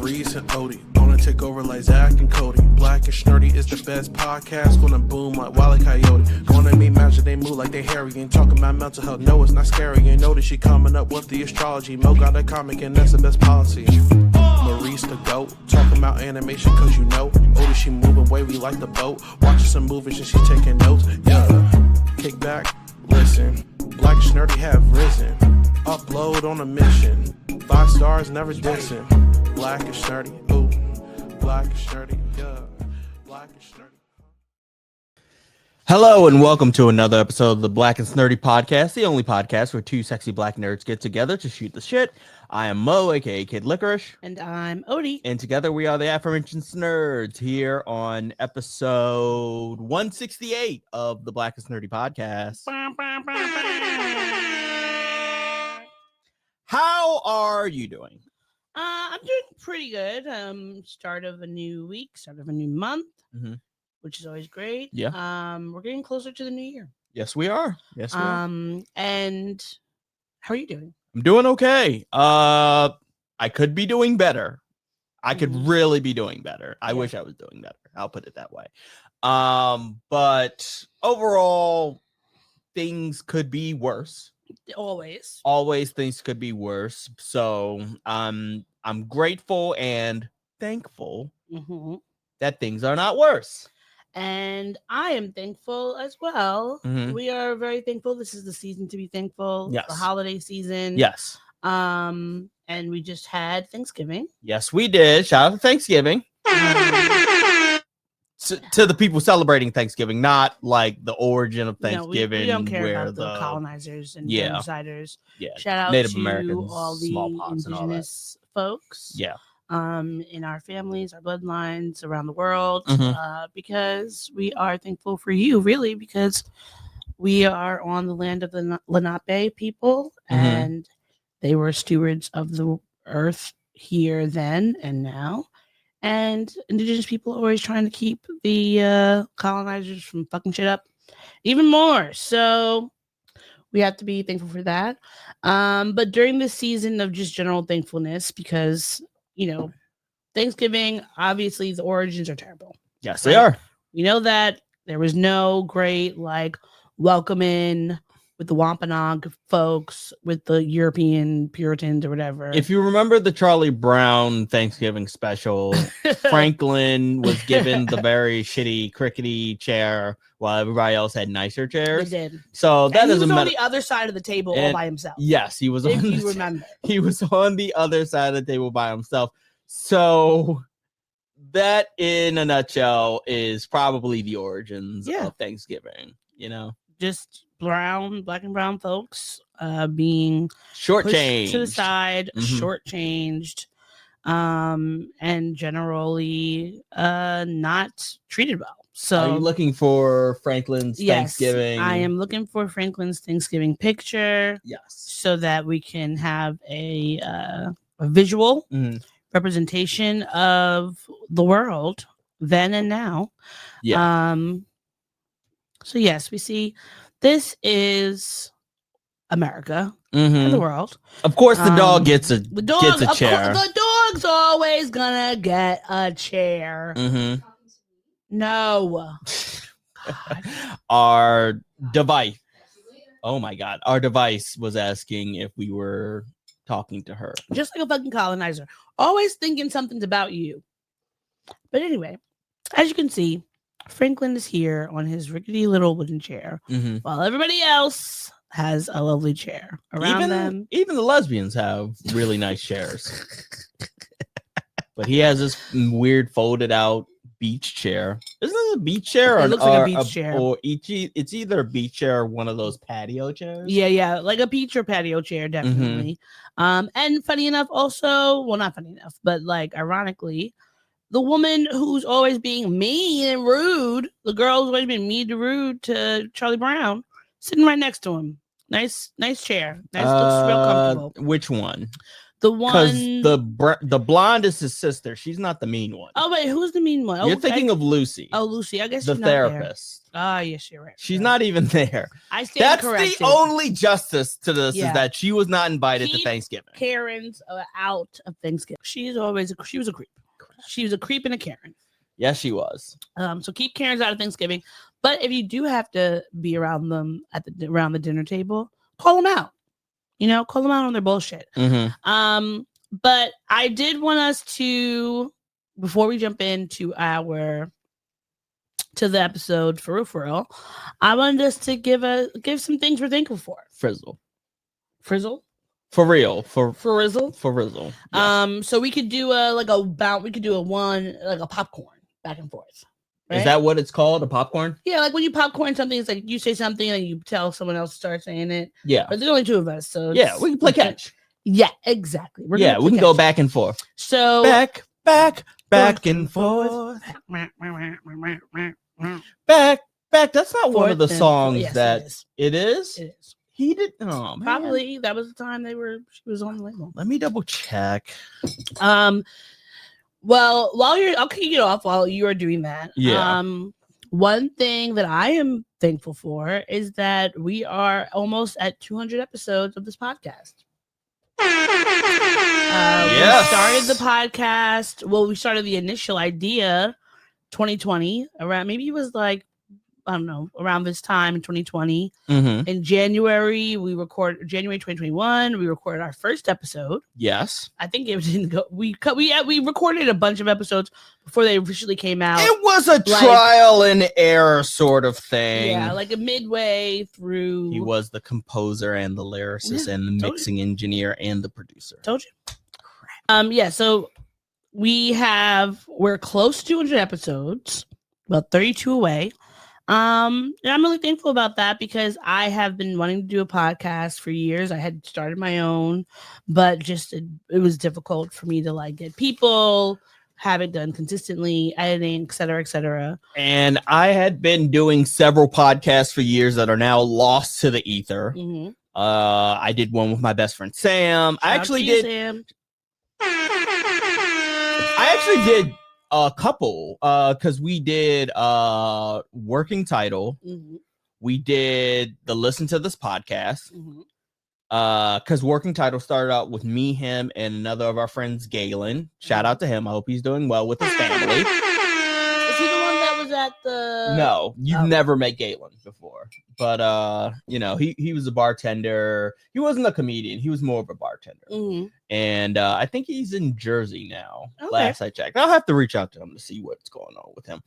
Maurice and Odie gonna take over like Zach and Cody. Black and Snurdy is the best podcast. Gonna boom like Wile E. Coyote. Gonna meet magic, they move like they hairy. Ain't talking about mental health, no, it's not scary. You know that she coming up with the astrology. Mo got a comic and that's the best policy. Maurice the GOAT, talking about animation cause you know. Odie, she moving wavy like the boat. Watching some movies and she taking notes. Yeah, kick back, listen. Black and Snurdy have risen. Upload on a mission. 5 stars, never dissing. Black and Snurdy, ooh. Black and Snurdy, yeah. Black and Snurdy. Hello and welcome to another episode of the Black and Snurdy podcast, the only podcast where two sexy black nerds get together to shoot the shit. I am Mo, aka Kid Licorish. And I'm Odie. And together we are the aforementioned Snurds here on episode 168 of the Black and Snurdy podcast. How are you doing? I'm doing pretty good. Start of a new week, start of a new month, which is always great. Yeah. We're getting closer to the new year. Yes, we are. Yes, we are. And how are you doing? I'm doing okay. I could be doing better. I could really be doing better. I wish I was doing better. I'll put it that way. But overall, things could be worse. Always things could be worse. So I'm grateful and thankful that things are not worse. And I am thankful as well. We are very thankful. This is the season to be thankful. Yes. The holiday season. Yes. And we just had Thanksgiving. Yes, we did. Shout out to Thanksgiving. To the people celebrating Thanksgiving, not like the origin of Thanksgiving. We don't care about the colonizers and genociders. Yeah. Shout out Native to Americans, all the smallpox indigenous folks. Yeah. In our families, our bloodlines around the world, because we are thankful for you, really, because we are on the land of the Lenape people, and they were stewards of the earth here then and now. And indigenous people are always trying to keep the colonizers from fucking shit up even more. So we have to be thankful for that. But during this season of just general thankfulness, because Thanksgiving, obviously the origins are terrible. Yes, they are. We know that there was no great welcome in with the Wampanoag folks, with the European Puritans or whatever. If you remember the Charlie Brown Thanksgiving special, Franklin was given the very shitty crickety chair while everybody else had nicer chairs. They did. So that doesn't matter. He was on the other side of the table all by himself. Yes, he was. If you remember, he was on the other side of the table by himself. So that, in a nutshell, is probably the origins of Thanksgiving. Just black and brown folks being shortchanged to the side, shortchanged, and generally not treated well. So, are you looking for Franklin's Thanksgiving? I am looking for Franklin's Thanksgiving picture. Yes, so that we can have a visual representation of the world then and now. Yeah. So yes, we see this is America and the world. Of course, the dog gets a chair. The dog's always gonna get a chair. No. Our device. Oh my God. Our device was asking if we were talking to her. Just like a fucking colonizer. Always thinking something's about you. But anyway, as you can see, Franklin is here on his rickety little wooden chair, while everybody else has a lovely chair around them. Even the lesbians have really nice chairs. But he has this weird folded out beach chair. Isn't this a beach chair? It looks like a beach chair. Or it's either a beach chair or one of those patio chairs. Yeah, like a beach or patio chair, definitely. And funny enough, also, well, not funny enough, but ironically, the woman who's always being mean and rude, the girl who's always been mean and rude to Charlie Brown, sitting right next to him. Nice chair. Looks real comfortable. Which one? The Because one, the blonde is his sister. She's not the mean one. oh wait, who's the mean one? You're thinking of Lucy. Oh, Lucy. I guess the she's not there. therapist. Ah, yes, you're right. She's not even there. I stand That's corrected. the only justice to this Yeah. is that she was not invited to Keep Thanksgiving. Karen's out of Thanksgiving. She was a creep. She was a creep and a Karen. Yes, she was. So keep Karen's out of Thanksgiving. But if you do have to be around them around the dinner table, call them out. Call them out on their bullshit. Mm-hmm. But I did want us to, before we jump into the episode for real, I wanted us to give some things we're thankful for. Frizzle. For real. For Rizzle. Yes. So we could do a popcorn back and forth. Right? Is that what it's called? A popcorn? Yeah, like when you popcorn something, it's like you say something and you tell someone else to start saying it. Yeah. But there's only two of us, so yeah, we can play catch. Yeah, exactly. We can go back and forth. So back and forth. Back. That's not one of the songs that it is. It is. He did. Oh, man. Probably that was the time she was on the label. Let me double check. Well, I'll kick it off while you are doing that. Yeah. One thing that I am thankful for is that we are almost at 200 episodes of this podcast. Yes. We started the podcast. Well, we started the initial idea 2020 around, maybe it was like, I don't know, around this time in 2020. Mm-hmm. In January 2021, we recorded our first episode. Yes. I think it didn't go. We recorded a bunch of episodes before they officially came out. It was a trial and error sort of thing. Yeah, like a midway through. He was the composer and the lyricist and the mixing engineer and the producer. Told you. Yeah, so we're close to 200 episodes, about 32 away. And I'm really thankful about that because I have been wanting to do a podcast for years. I had started my own, but just it was difficult for me to get people, have it done consistently, editing, et cetera, et cetera. And I had been doing several podcasts for years that are now lost to the ether. Mm-hmm. I did one with my best friend Sam. I actually did a couple because we did Working Title. Mm-hmm. We did the Listen to This podcast. Mm-hmm. Because Working Title started out with me, him, and another of our friends, Galen. Shout out to him. I hope he's doing well with his family. Is he the one that was at the... No, you've never met Galen before. But he was a bartender. He wasn't a comedian. He was more of a bartender. Mm-hmm. And I think he's in Jersey now. Okay. Last I checked. I'll have to reach out to him to see what's going on with him.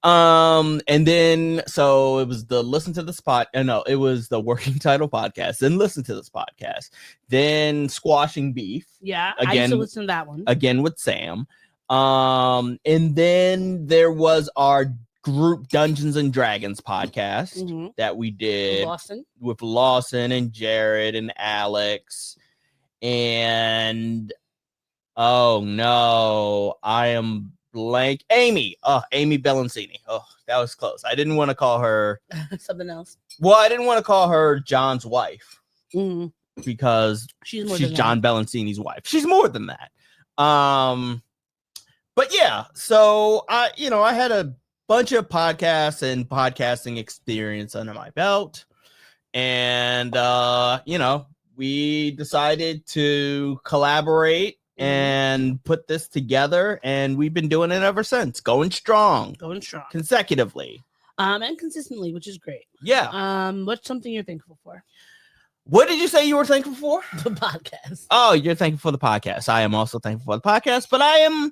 And then so it was the Listen to the Spot. No, it was the Working Title podcast. Then Listen to This podcast. Then Squashing Beef. Yeah, again, I used to listen to that one. Again with Sam. And then there was our group Dungeons and Dragons podcast that we did with Lawson and Jared and Alex. And oh no, I am blank. Amy Bellancini. Oh, that was close. I didn't want to call her something else. Well, I didn't want to call her John's wife because she's John Bellancini's wife. She's more than that. But yeah, so I had a bunch of podcasts and podcasting experience under my belt, and we decided to collaborate and put this together, and we've been doing it ever since, going strong consecutively and consistently, which is great. Yeah. What's something you're thankful for? What did you say you were thankful for? The podcast. Oh, you're thankful for the podcast. I am also thankful for the podcast, but I am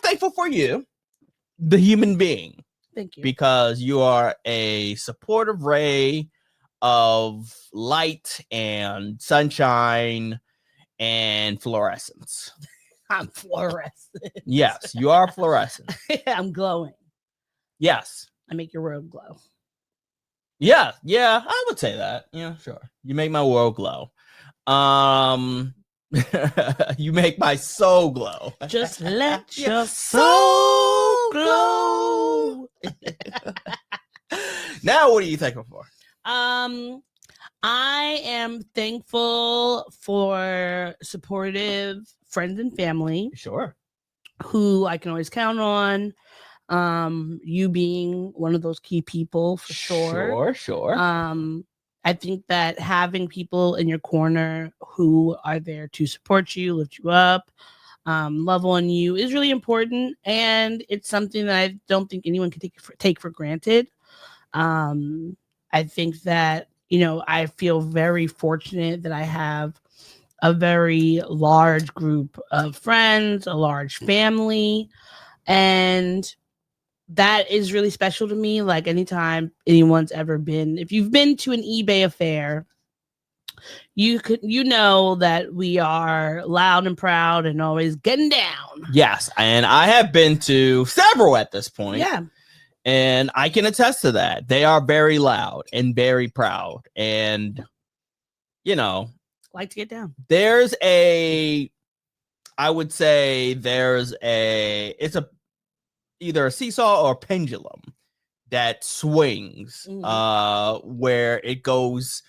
thankful for you, the human being. Thank you. Because you are a supportive ray of light and sunshine and fluorescence. I'm fluorescent. Yes, you are fluorescent. I'm glowing. Yes. I make your world glow. Yeah, I would say that. Yeah, sure. You make my world glow. You make my soul glow. Just let your soul glow. Now, what are you thankful for? I am thankful for supportive friends and family. Sure. Who I can always count on. You being one of those key people for sure. Sure. I think that having people in your corner who are there to support you, lift you up, love on you is really important, and it's something that I don't think anyone can take for granted. I think that I feel very fortunate that I have a very large group of friends, a large family, and that is really special to me. Like anytime anyone's ever been, if you've been to an eBay affair, you know that we are loud and proud and always getting down. Yes, and I have been to several at this point. Yeah. And I can attest to that. They are very loud and very proud. And, like to get down. I would say it's either a seesaw or a pendulum that swings, where it goes,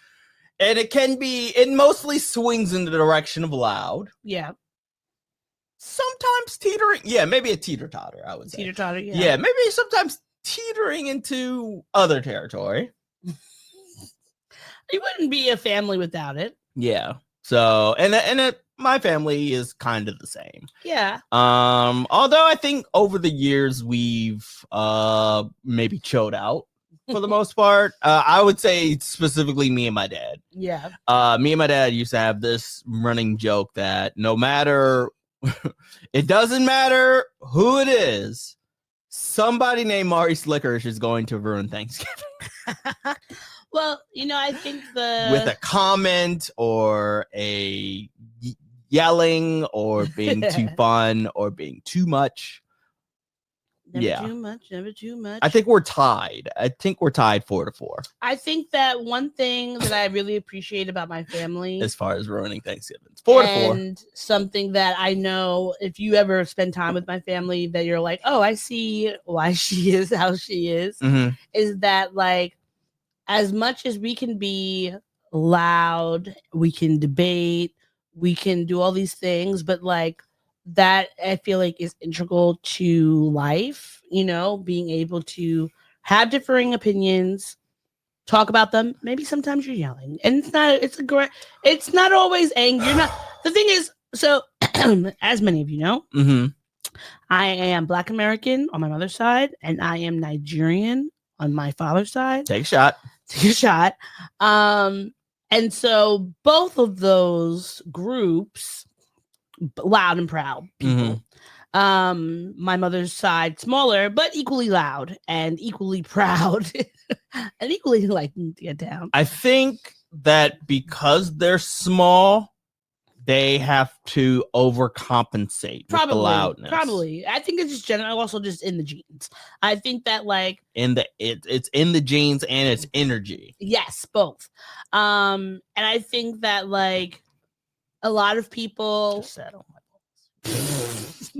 and it mostly swings in the direction of loud. Yeah. Sometimes teetering. Yeah, maybe a teeter-totter, I would say. Teeter-totter, yeah. Yeah, maybe sometimes teetering into other territory. You wouldn't be a family without it. Yeah. So, my family is kind of the same. Yeah. Although I think over the years we've maybe chilled out for the most part. I would say specifically me and my dad. Yeah. Me and my dad used to have this running joke that no matter, it doesn't matter who it is, somebody named Maurice Licorish is going to ruin Thanksgiving. Well, I think with a comment or a yelling or being too fun or being too much. Never too much. I think we're tied. 4-4. I think that one thing that I really appreciate about my family, as far as ruining Thanksgiving, 4-4, and something that I know if you ever spend time with my family, that you're like, oh, I see why she is how she is. Is that like, as much as we can be loud, we can debate, we can do all these things, but like that I feel like is integral to life, being able to have differing opinions, talk about them. Maybe sometimes you're yelling, and it's not always angry. You're not, the thing is, so as many of you know, I am Black American on my mother's side, and I am Nigerian on my father's side. Take a shot. And so both of those groups, loud and proud people. My mother's side, smaller, but equally loud and equally proud and equally like to get down. I think that because they're small, they have to overcompensate with the loudness. Probably. I think it's just general, also just in the genes. I think that like it's in the genes and it's energy. Yes, both. And I think that like a lot of people sat on my balls.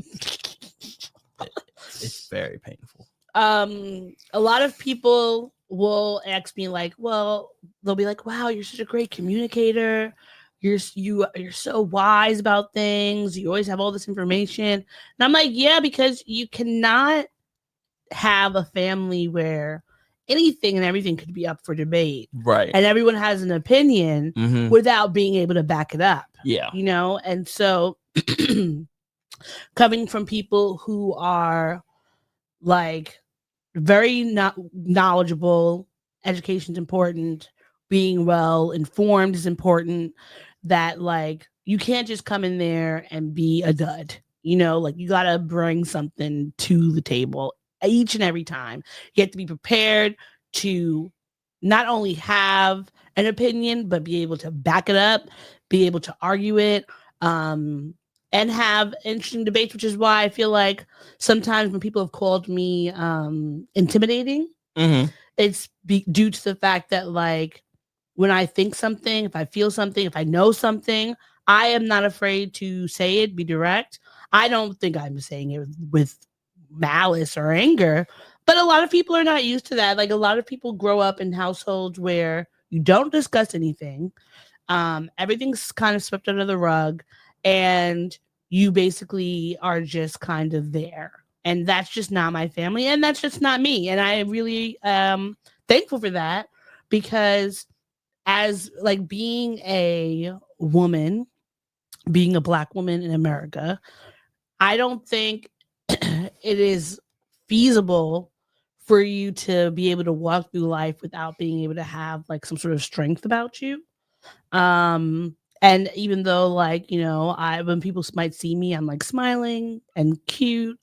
It's very painful. A lot of people will ask me like, well, they'll be like, wow, you're such a great communicator. You're so wise about things. You always have all this information. And I'm like, yeah, because you cannot have a family where anything and everything could be up for debate. Right. And everyone has an opinion without being able to back it up. Yeah. And so coming from people who are like very not knowledgeable, education's important, being well informed is important, that like you can't just come in there and be a dud, like you gotta bring something to the table each and every time. You have to be prepared to not only have an opinion, but be able to back it up, be able to argue it, and have interesting debates, which is why I feel like sometimes when people have called me intimidating, it's due to the fact that like when I think something, if I feel something, if I know something, I am not afraid to say it, be direct. I don't think I'm saying it with malice or anger, but a lot of people are not used to that. Like a lot of people grow up in households where You don't discuss anything. Everything's kind of swept under the rug, and you basically are just kind of there. And that's just not my family, and that's just not me. And I really thankful for that, because as like being a woman, being a Black woman in America, I don't think it is feasible for you to be able to walk through life without being able to have like some sort of strength about you. And even though, like, when people might see me, I'm like smiling and cute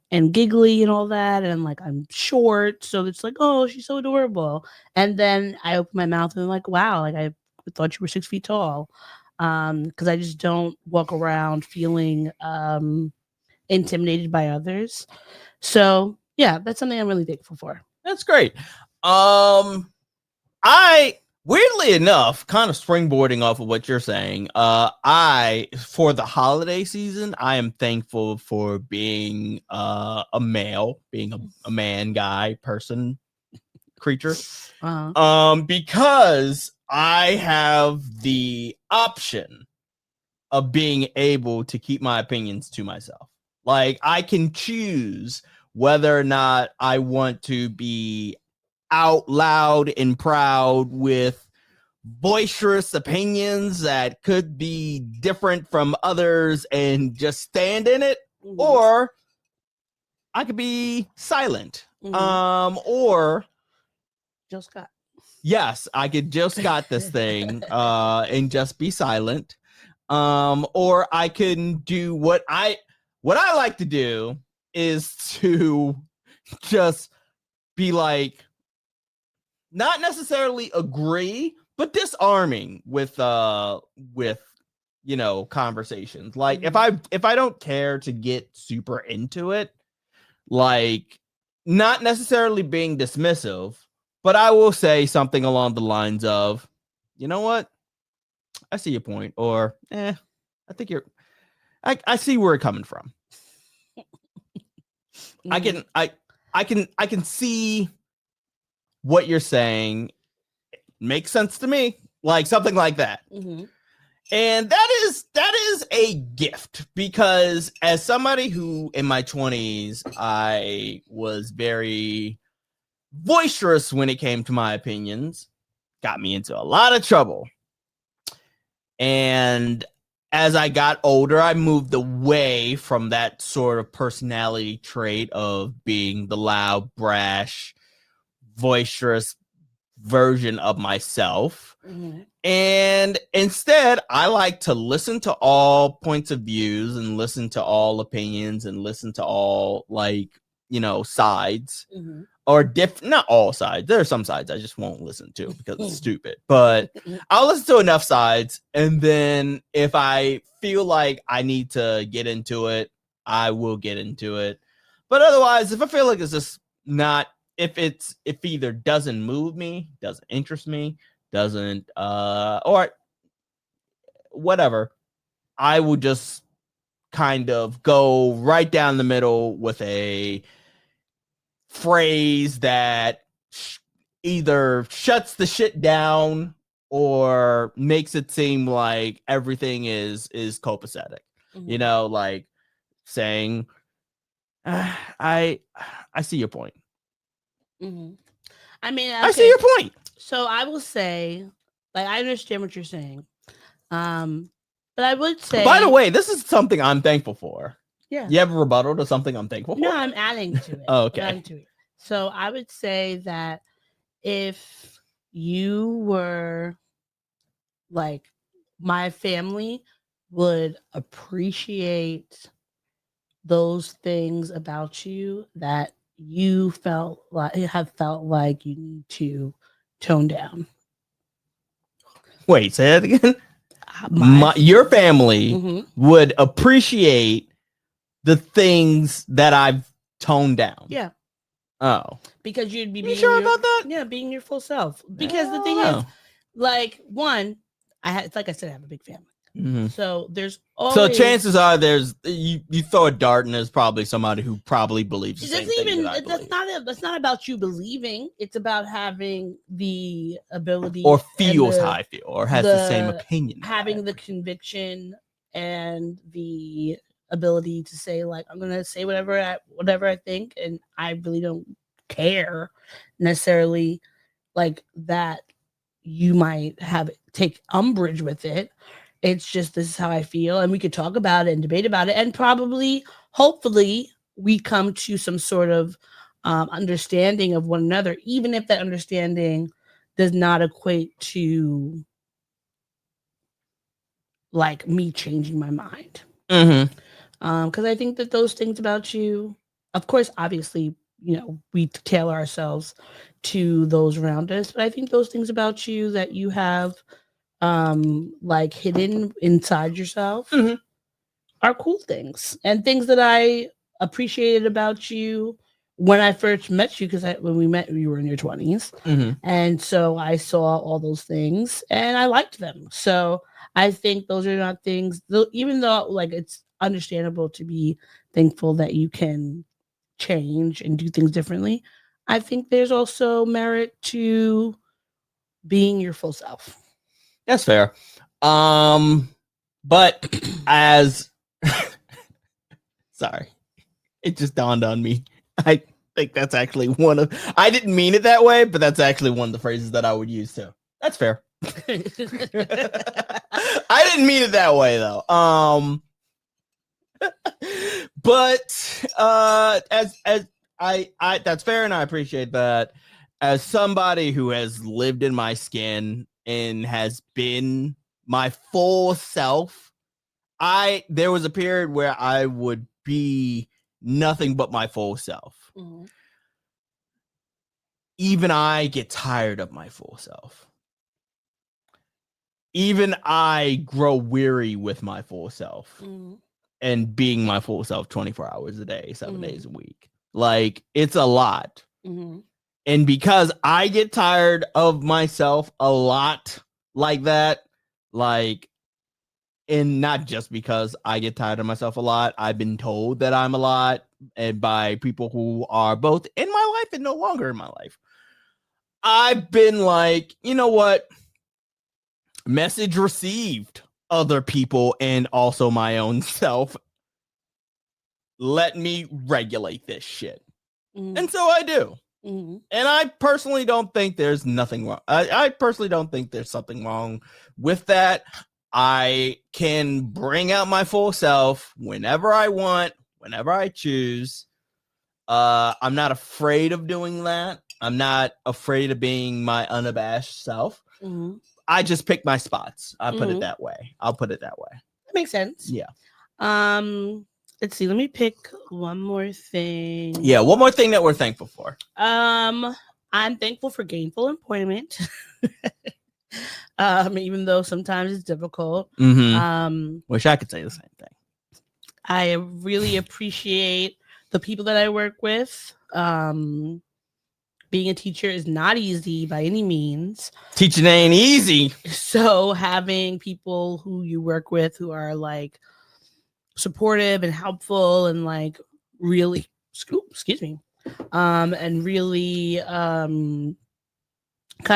and giggly and all that, and like I'm short, so it's like, oh, she's so adorable. And then I open my mouth and I'm like, wow, like I thought you were 6 feet tall. Because I just don't walk around feeling intimidated by others. So yeah, that's something I'm really thankful for. That's great. I weirdly enough, kind of springboarding off of what you're saying, I for the holiday season, I am thankful for being a male, being a man, guy, person, creature. Because I have the option of being able to keep my opinions to myself. Like, I can choose whether or not I want to be out loud and proud with boisterous opinions that could be different from others and just stand in it, or I could be silent. Or Jill Scott. Yes, I could Jill Scott this thing and just be silent. Or I can do what I like to do is to just be like, not necessarily agree, but disarming with conversations. Like, if I don't care to get super into it, like, not necessarily being dismissive, but I will say something along the lines of, you know what? I see your point, or I think I see where it's coming from. I can see what you're saying. Makes sense to me, like something like that. And that is a gift, because as somebody who in my 20s, I was very boisterous when it came to my opinions, got me into a lot of trouble. And as I got older, I moved away from that sort of personality trait of being the loud, brash, boisterous version of myself. And instead, I like to listen to all points of views and listen to all opinions and listen to all, like, sides. Or not all sides. There are some sides I just won't listen to because it's stupid. But I'll listen to enough sides, and then if I feel like I need to get into it, I will get into it. But otherwise, if I feel like it's just not, if either doesn't move me, doesn't interest me, doesn't or whatever, I will just kind of go right down the middle with a phrase that either shuts the shit down or makes it seem like everything is copacetic. Like saying, I see your point. I mean, okay. I see your point. So I will say, like, I understand what you're saying. But I would say, by the way, this is something I'm thankful for. Yeah. You have a rebuttal to something I'm thankful for? No, I'm adding to it. Okay. So I would say that if you were like, my family would appreciate those things about you that you have felt like you need to tone down. Wait, say that again. Your family would appreciate the things that I've toned down. Yeah. Oh. Because you'd be you sure about that? Yeah, being your full self. Because the thing is, like, one, it's like I said, I have a big family. Mm-hmm. So there's always. So chances are there's you throw a dart and there's probably somebody who probably believes the same thing that I believe. That's not about you believing. It's about having the ability or feels how I feel or has the same opinion. Having the conviction and the ability to say, like, I'm gonna say whatever I think, and I really don't care necessarily like that you might have take umbrage with it. It's just, this is how I feel, and we could talk about it and debate about it, and probably, hopefully, we come to some sort of understanding of one another, even if that understanding does not equate to like me changing my mind. Because I think that those things about you, of course, obviously, we tailor ourselves to those around us, but I think those things about you that you have like hidden inside yourself are cool things, and things that I appreciated about you when I first met you, because when we met, you were in your 20s. And so I saw all those things and I liked them. So I think those are not things, even though like it's understandable to be thankful that you can change and do things differently, I think there's also merit to being your full self. That's fair. But as sorry, it just dawned on me. I think that's actually I didn't mean it that way, but that's actually one of the phrases that I would use too. That's fair. I didn't mean it that way though. But as I that's fair, and I appreciate that. As somebody who has lived in my skin and has been my full self, there was a period where I would be nothing but my full self. Even I get tired of my full self. Even I grow weary with my full self and being my full self 24 hours a day, 7 days a week. Like, it's a lot. And because I get tired of myself a lot like that, like, and not just because I get tired of myself a lot, I've been told that I'm a lot, and by people who are both in my life and no longer in my life. I've been like, you know what? Message received, other people and also my own self. Let me regulate this shit. And so I do. And I personally don't think there's nothing wrong. I personally don't think there's something wrong with that. I can bring out my full self whenever I want, whenever I choose. I'm not afraid of doing that. I'm not afraid of being my unabashed self. I just pick my spots. I'll put it that way. That makes sense. Yeah. Let's see. Let me pick one more thing. Yeah, one more thing that we're thankful for. I'm thankful for gainful employment. Even though sometimes it's difficult. Wish I could say the same thing. I really appreciate the people that I work with. Being a teacher is not easy by any means. Teaching ain't easy. So having people who you work with who are like supportive and helpful and like really, and really kind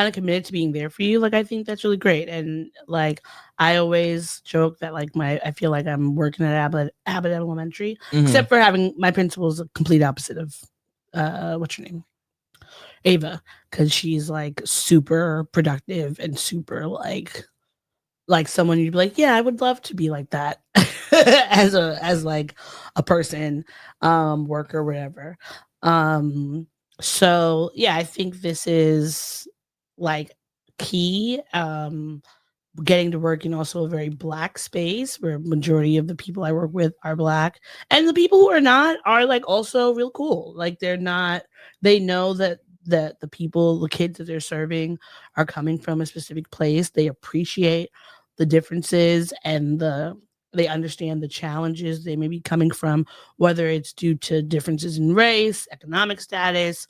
of committed to being there for you, like I think that's really great. And like I always joke that like I feel like I'm working at Abbott Elementary, except for having my principal is a complete opposite of what's her name, Ava, because she's like super productive and super like someone you'd be like, yeah, I would love to be like that as like a person, worker, whatever. So yeah, I think this is like key. Getting to work in also a very Black space where majority of the people I work with are Black, and the people who are not are like also real cool. Like they know that the people, the kids that they're serving are coming from a specific place. They appreciate the differences and they understand the challenges they may be coming from, whether it's due to differences in race, economic status,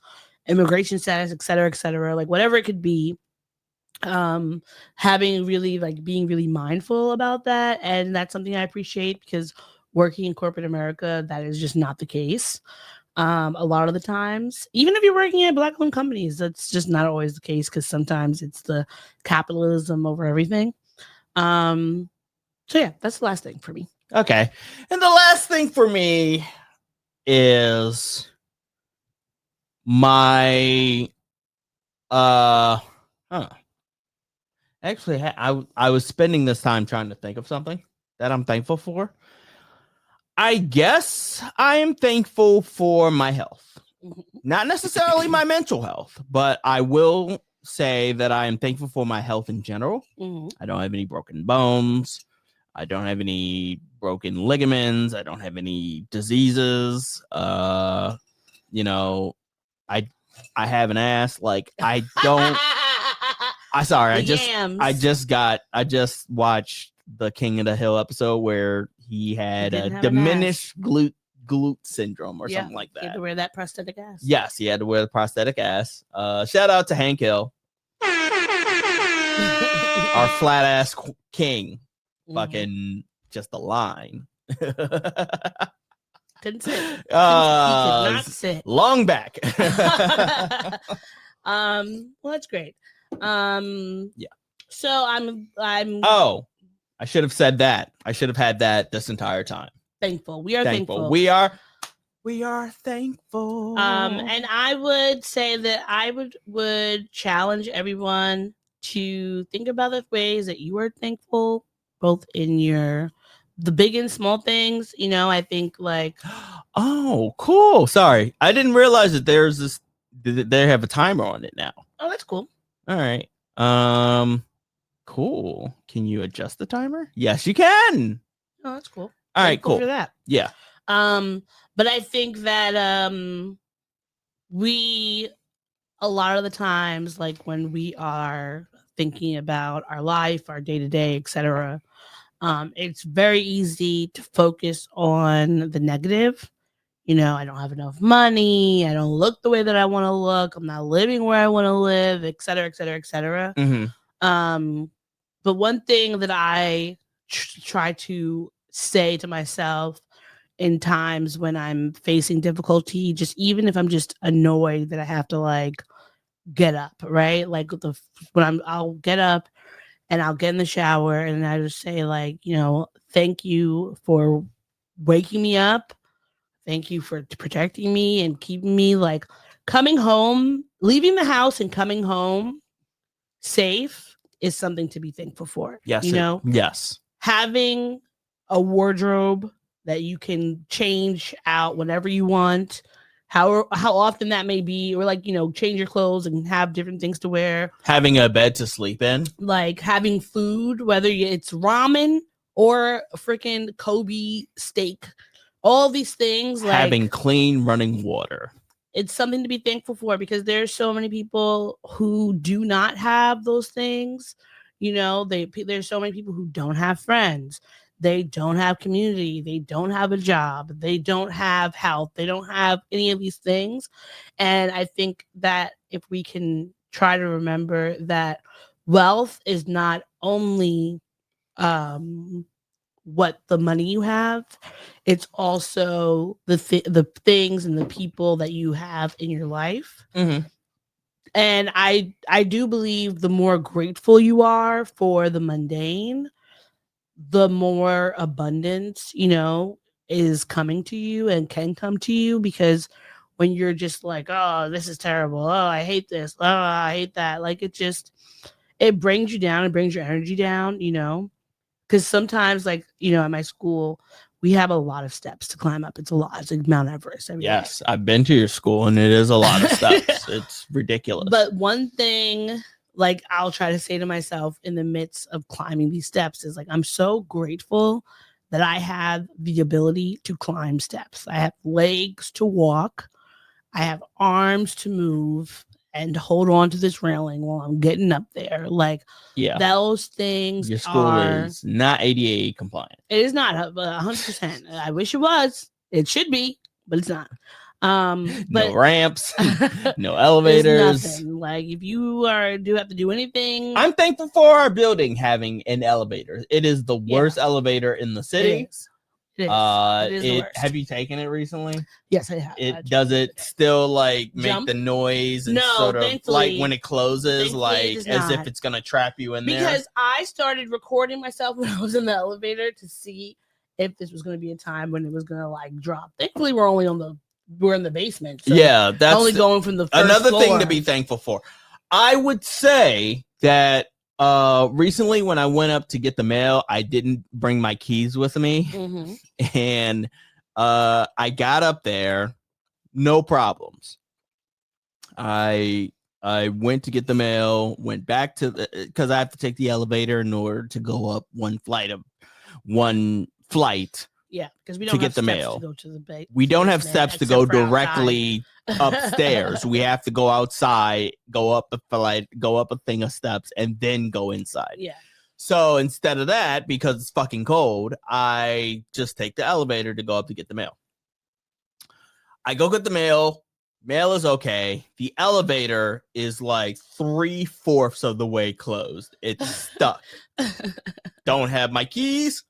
immigration status, et cetera, like whatever it could be. Having really like being really mindful about that, and that's something I appreciate because working in corporate America, that is just not the case. A lot of the times, even if you're working at black owned companies, that's just not always the case because sometimes it's the capitalism over everything. So yeah, that's the last thing for me. Okay. And the last thing for me is my actually I was spending this time trying to think of something that I'm thankful for. I guess I am thankful for my health. Not necessarily my mental health, but I will say that I am thankful for my health in general. I don't have any broken bones. I don't have any broken ligaments. I don't have any diseases. You know, I have an ass. Like I don't. I just watched the King of the Hill episode where he had a diminished glute syndrome or something like that. He had to wear that prosthetic ass. Yes, he had to wear the prosthetic ass. Shout out to Hank Hill, our flat ass king. Fucking just a line. Couldn't sit. He could not sit. Long back. Well, that's great. Yeah. So I'm. Oh, I should have said that. I should have had that this entire time. Thankful. We are thankful. We are thankful. And I would say that I would challenge everyone to think about the ways that you are thankful, both in the big and small things. You know, I think like, oh, cool. Sorry, I didn't realize that there's this. They have a timer on it now. Oh, that's cool. All right. Cool. Can you adjust the timer? Yes, you can. Oh, that's cool. All right, cool. For that. Yeah. But I think that we a lot of the times, like when we are thinking about our life, our day to day, etc., it's very easy to focus on the negative. You know, I don't have enough money. I don't look the way that I want to look. I'm not living where I want to live, et cetera, et cetera, et cetera. But one thing that I try to say to myself in times when I'm facing difficulty, just even if I'm just annoyed that I have to like get up, right? Like I'll get up and I'll get in the shower and I just say like, you know, thank you for waking me up. Thank you for protecting me and keeping me like coming home, leaving the house and coming home safe is something to be thankful for. Yes. You know? Yes. Having a wardrobe that you can change out whenever you want, how often that may be, or like, you know, change your clothes and have different things to wear. Having a bed to sleep in. Like having food, whether it's ramen or freaking Kobe steak. All these things, like having clean running water. It's something to be thankful for because there's so many people who do not have those things. You know, there's so many people who don't have friends. They don't have community. They don't have a job. They don't have health. They don't have any of these things. And I think that if we can try to remember that wealth is not only what the money you have, it's also the things and the people that you have in your life. And I do believe the more grateful you are for the mundane, the more abundance, you know, is coming to you and can come to you. Because when you're just like, oh, this is terrible, oh, I hate this, oh, I hate that, like it brings you down, it brings your energy down, you know. Because sometimes, like, you know, at my school, we have a lot of steps to climb up. It's a lot. It's like Mount Everest. Yes, I've been to your school, and it is a lot of steps. It's ridiculous. But one thing, like, I'll try to say to myself in the midst of climbing these steps is, like, I'm so grateful that I have the ability to climb steps. I have legs to walk. I have arms to move and hold on to this railing while I'm getting up there. Like, yeah, those things. Your school is not ADA compliant. It is not 100%. I wish it was. It should be, but it's not. But no ramps, no there's elevators. nothing. Like if you do have to do anything, I'm thankful for our building having an elevator. It is the worst elevator in the city. It is the worst. Have you taken it recently? Yes, I have. Does it still like make Jump? the noise and No, sort of thankfully- like when it closes, thankfully like it does as if not. it's gonna trap you in there? Because I started recording myself when I was in the elevator to see if this was going to be a time when it was going to like drop. Thankfully, we're in the basement. So yeah, that's only going from the first another thing floor. to be thankful for. I would say that recently when I went up to get the mail, I didn't bring my keys with me, and I got up there, no problems. I went to get the mail, went back to because I have to take the elevator in order to go up one flight. Yeah, because we to don't get have the steps mail. to go to the base. We don't have steps to go directly upstairs. We have to go outside, go up a flight, go up a thing of steps, and then go inside. Yeah. So instead of that, because it's fucking cold, I just take the elevator to go up to get the mail. I go get the mail. Mail is okay. The elevator is like 3/4 of the way closed. It's stuck. Don't have my keys.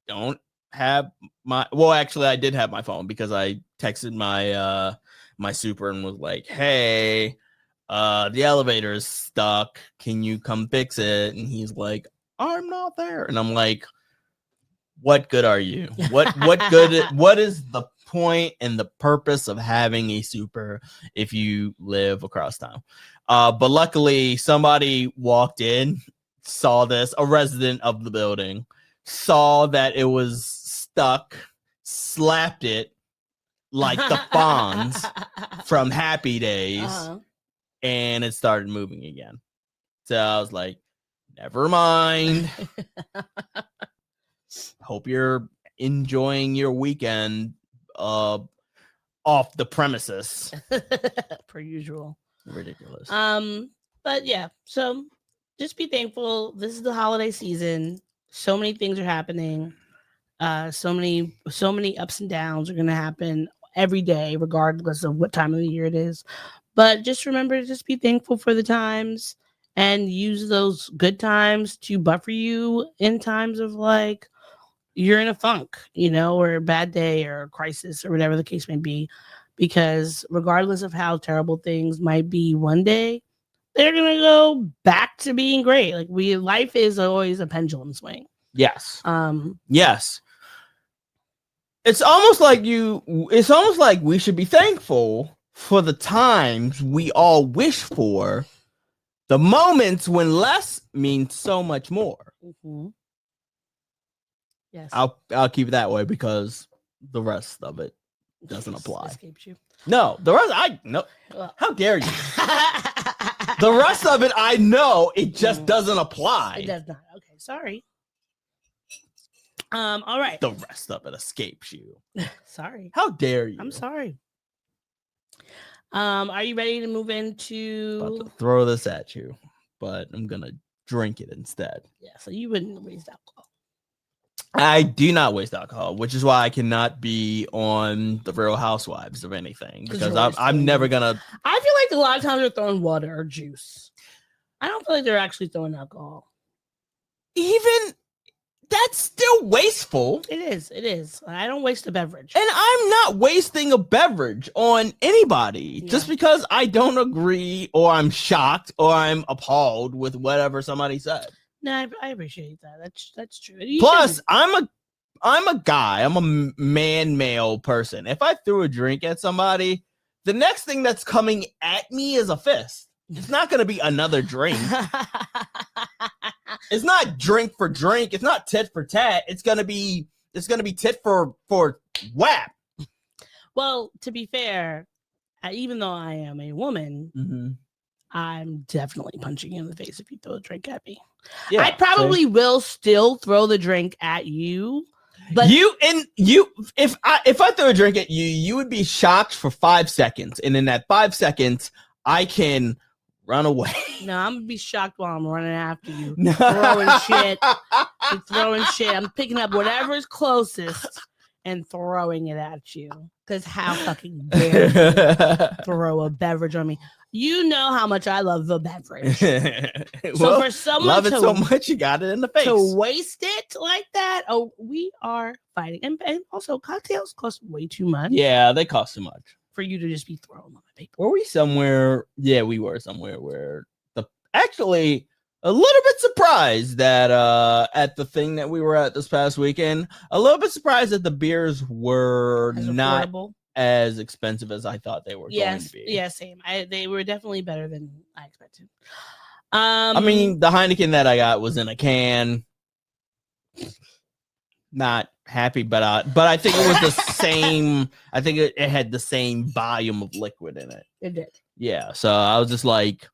Don't have my. Well, actually, I did have my phone because I texted my my super and was like, "Hey, the elevator is stuck. Can you come fix it?" And he's like, "I'm not there." And I'm like, "What good are you? What good? What is the point and the purpose of having a super if you live across town?" But luckily, somebody walked in, saw this, a resident of the building, saw that it was stuck, slapped it like the Fonz from Happy Days, and it started moving again. So I was like, never mind. Hope you're enjoying your weekend off the premises. Per usual. Ridiculous. But yeah, so just be thankful. This is the holiday season. So many things are happening. So many ups and downs are gonna happen every day, regardless of what time of the year it is. But just remember to just be thankful for the times and use those good times to buffer you in times of like you're in a funk, or a bad day or a crisis or whatever the case may be. Because regardless of how terrible things might be one day, they're gonna go back to being great. Like life is always a pendulum swing. Yes. Yes. It's almost like we should be thankful for the times we all wish for, the moments when less means so much more. Mm-hmm. Yes. I'll keep it that way because the rest of it doesn't apply. Escapes you. No, the rest no. How dare you? The rest of it I know, it just doesn't apply. It does not. Okay, sorry. All right. The rest of it escapes you. Sorry. How dare you? I'm sorry. Are you ready to move into About to throw this at you, but I'm gonna drink it instead. Yeah, so you wouldn't waste alcohol. I do not waste alcohol, which is why I cannot be on the Real Housewives of anything, because I'm never gonna. I feel like a lot of times they're throwing water or juice. I don't feel like they're actually throwing alcohol. Even that's still wasteful. It is. I don't waste a beverage. And I'm not wasting a beverage on anybody just because I don't agree or I'm shocked or I'm appalled with whatever somebody said. No, I appreciate that. That's true. Plus, I'm a guy. I'm a male person. If I threw a drink at somebody, the next thing that's coming at me is a fist. It's not going to be another drink. It's not drink for drink. It's not tit for tat. It's gonna be tit for whap. Well, to be fair, even though I am a woman, I'm definitely punching you in the face if you throw a drink at me. Yeah, I probably will still throw the drink at you. But if I throw a drink at you, you would be shocked for 5 seconds, and in that 5 seconds, I can run away. No, I'm gonna be shocked while I'm running after you, throwing shit. I'm picking up whatever is closest and throwing it at you. Because how fucking dare you throw a beverage on me? You know how much I love the beverage. So for someone love it so much, you got it in the face. To waste it like that, oh, we are fighting. And also, cocktails cost way too much. Yeah, they cost too much for you to just be thrown on my paper. Were we somewhere? Yeah, we were somewhere where actually a little bit surprised that at the thing that we were at this past weekend, a little bit surprised that the beers were not as expensive as I thought they were going to be. Yeah, same. They were definitely better than I expected. I mean, the Heineken that I got was in a can. Not happy, but I think it was the same. I think it had the same volume of liquid in it. It did. Yeah, so I was just like,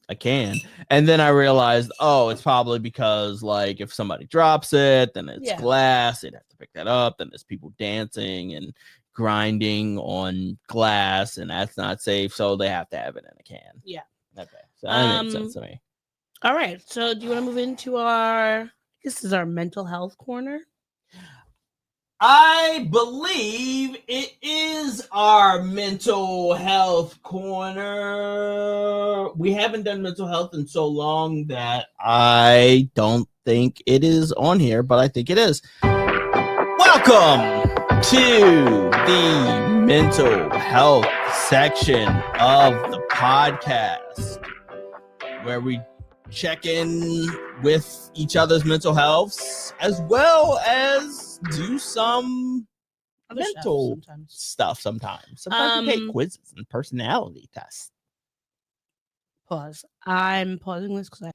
I can. And then I realized, oh, it's probably because like if somebody drops it, then it's glass. They'd have to pick that up. Then there's people dancing and grinding on glass, and that's not safe. So they have to have it in a can. Yeah. Okay. So that makes sense to me. All right. So do you want to move into this is our mental health corner? I believe it is our mental health corner. We haven't done mental health in so long that I don't think it is on here, but I think it is. Welcome to the mental health section of the podcast, where we check in with each other's mental health as well as do some mental stuff sometimes. Sometimes we take quizzes and personality tests. Pause. I'm pausing this because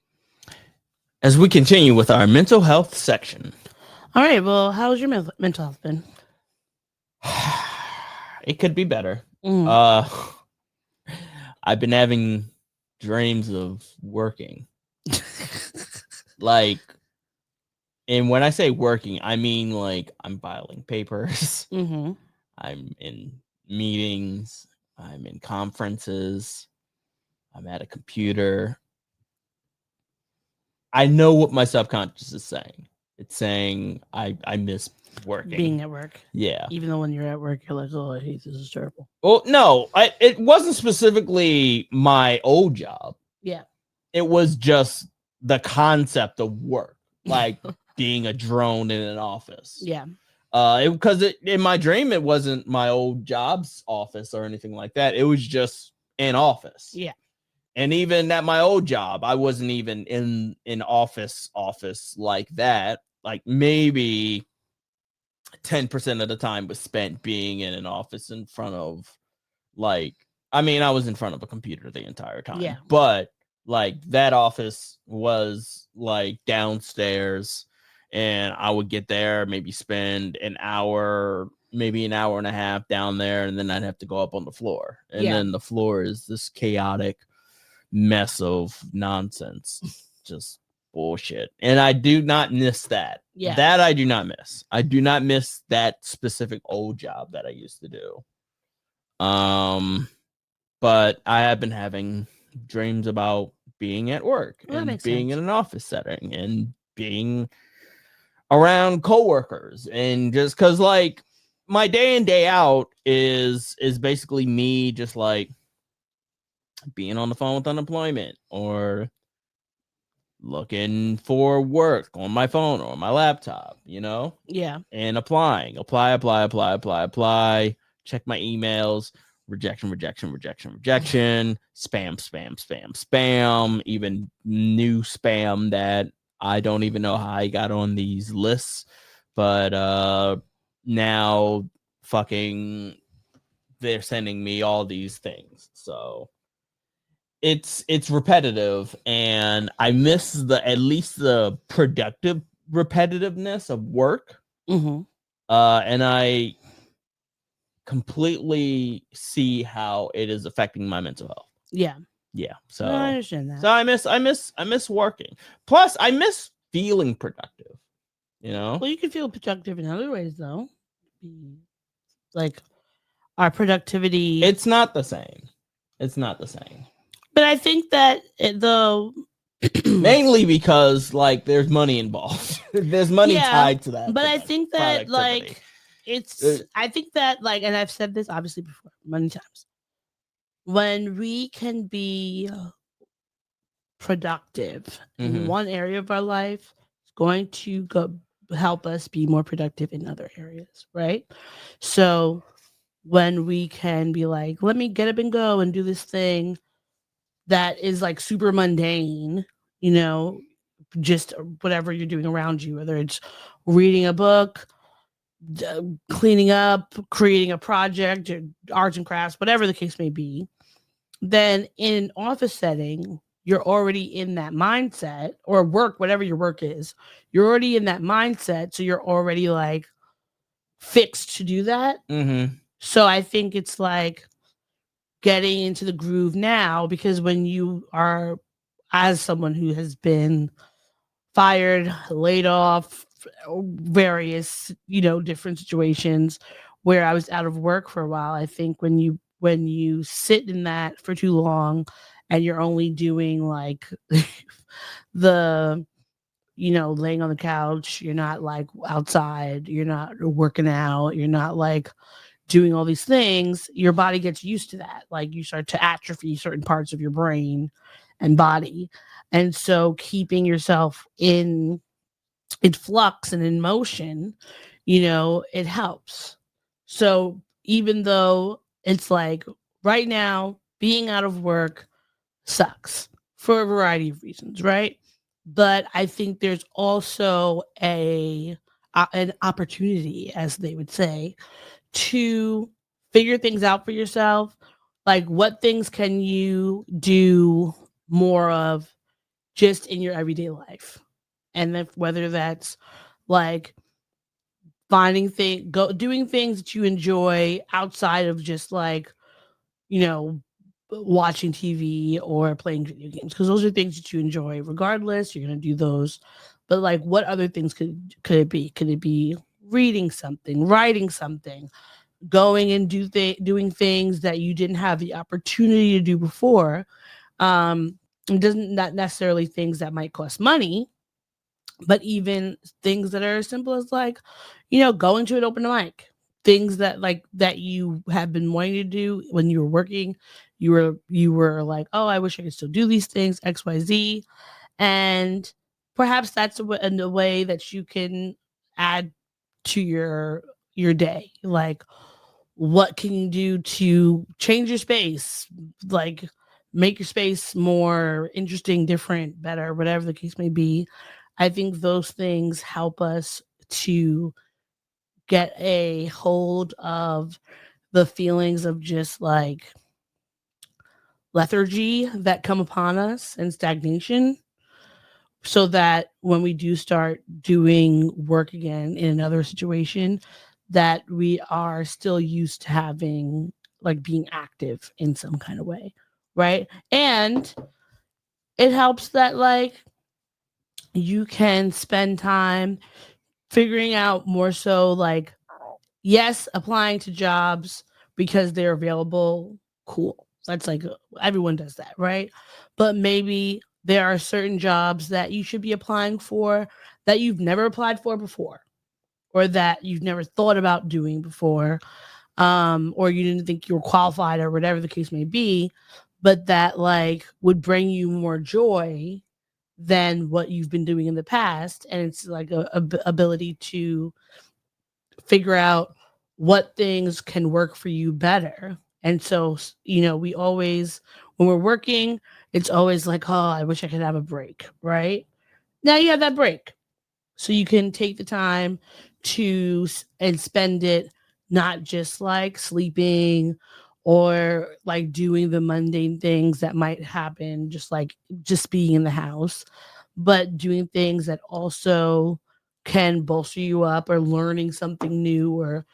as we continue with our mental health section. All right. Well, how's your mental health been? It could be better. I've been having dreams of working. Like, and when I say working, I mean like I'm filing papers. Mm-hmm. I'm in meetings. I'm in conferences. I'm at a computer. I know what my subconscious is saying. It's saying I miss working. Being at work. Yeah. Even though when you're at work, you're like, oh, I hate this. Is terrible. Well, no, it wasn't specifically my old job. Yeah. It was just the concept of work, like being a drone in an office. Yeah. Because in my dream, it wasn't my old job's office or anything like that. It was just an office. Yeah. And even at my old job, I wasn't even in an office like that. Like maybe 10% of the time was spent being in an office in front of I was in front of a computer the entire time. Yeah. But like that office was like downstairs, and I would get there, maybe spend an hour, maybe an hour and a half down there, and then I'd have to go up on the floor. And then the floor is this chaotic mess of nonsense, just bullshit. And I do not miss that. Yeah. That I do not miss. I do not miss that specific old job that I used to do. But I have been having dreams about being at work and being in an office setting and being around coworkers, and just because like my day in day out is basically me just like being on the phone with unemployment or looking for work on my phone or my laptop, Yeah. and apply, check my emails, rejection, spam, even new spam that I don't even know how I got on these lists, but now fucking they're sending me all these things. So it's repetitive, and I miss at least the productive repetitiveness of work. Mm-hmm. And I completely see how it is affecting my mental health. Yeah. Yeah. So I understand that. So I miss working. Plus I miss feeling productive. Well, you can feel productive in other ways though. Like our productivity. It's not the same. But I think that mainly because like there's money involved. There's money tied to that. But I think that like I think that, like, and I've said this obviously before many times, when we can be productive in one area of our life, it's going to help us be more productive in other areas, right? So when we can be like, let me get up and go and do this thing that is like super mundane, just whatever you're doing around you, whether it's reading a book, cleaning up, creating a project, or arts and crafts, whatever the case may be, then in an office setting, you're already in that mindset, or work, whatever your work is, you're already in that mindset. So you're already like fixed to do that. So I think it's like getting into the groove now, because when you are, as someone who has been fired, laid off, various, different situations where I was out of work for a while, I think when you sit in that for too long and you're only doing like the laying on the couch, you're not like outside, you're not working out, you're not like doing all these things, your body gets used to that. Like you start to atrophy certain parts of your brain and body. And so keeping yourself in flux and in motion, it helps. So even though it's like right now, being out of work sucks for a variety of reasons, right? But I think there's also an opportunity, as they would say, to figure things out for yourself. Like, what things can you do more of just in your everyday life? And then whether that's like doing things that you enjoy outside of just like, watching TV or playing video games, because those are things that you enjoy regardless. You're going to do those. But like, what other things could it be? Could it be reading something, writing something, going and doing things that you didn't have the opportunity to do before? It doesn't, not necessarily things that might cost money, but even things that are as simple as like, going to an open mic, things that you have been wanting to do when you were working. You were like, oh, I wish I could still do these things, XYZ. And perhaps that's a way that you can add to your day. Like, what can you do to change your space? Like, make your space more interesting, different, better, whatever the case may be. I think those things help us to get a hold of the feelings of just like lethargy that come upon us and stagnation, so that when we do start doing work again in another situation, that we are still used to having, like, being active in some kind of way, right? And it helps that like you can spend time figuring out more so like, yes, applying to jobs because they're available, cool. That's like, everyone does that, right? But maybe there are certain jobs that you should be applying for that you've never applied for before, or that you've never thought about doing before, or you didn't think you were qualified, or whatever the case may be, but that like would bring you more joy than what you've been doing in the past. And it's like a ability to figure out what things can work for you better. And so, we always, when we're working, it's always like, oh, I wish I could have a break, right? Now you have that break. So you can take the time and spend it not just like sleeping or like doing the mundane things that might happen, just being in the house, but doing things that also can bolster you up, or learning something new, or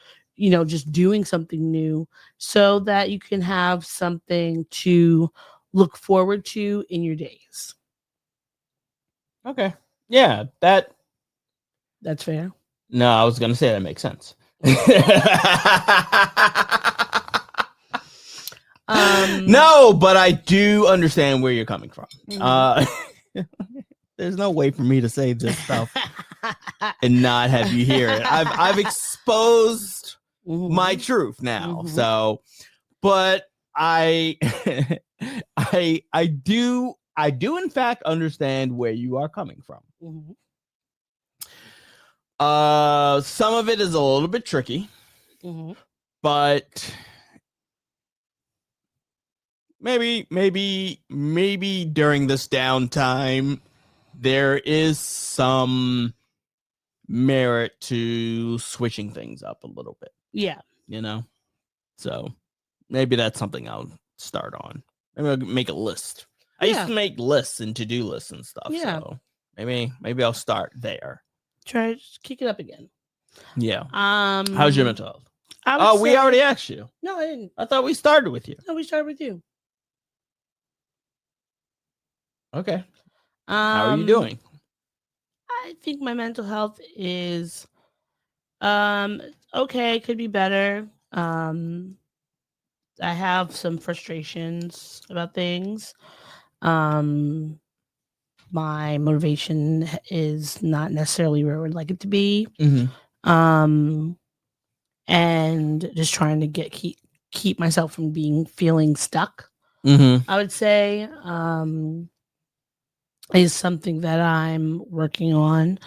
just doing something new, so that you can have something to look forward to in your days. Okay. Yeah, That's fair. No, I was gonna say that makes sense. No, but I do understand where you're coming from. There's no way for me to say this stuff and not have you hear it. I've exposed my truth now. So, but I I do in fact understand where you are coming from. Some of it is a little bit tricky, but maybe during this downtime there is some merit to switching things up a little bit. Yeah. You know? So maybe that's something I'll start on. Maybe I'll make a list. I used to make lists and to-do lists and stuff. Yeah. So maybe I'll start there. Try to kick it up again. Yeah. How's your mental health? We already asked you. No, I didn't. I thought we started with you. No, we started with you. Okay. How are you doing? I think my mental health is okay, could be better. I have some frustrations about things. My motivation is not necessarily where I would like it to be. And just trying to keep myself from feeling stuck. I would say is something that I'm working on.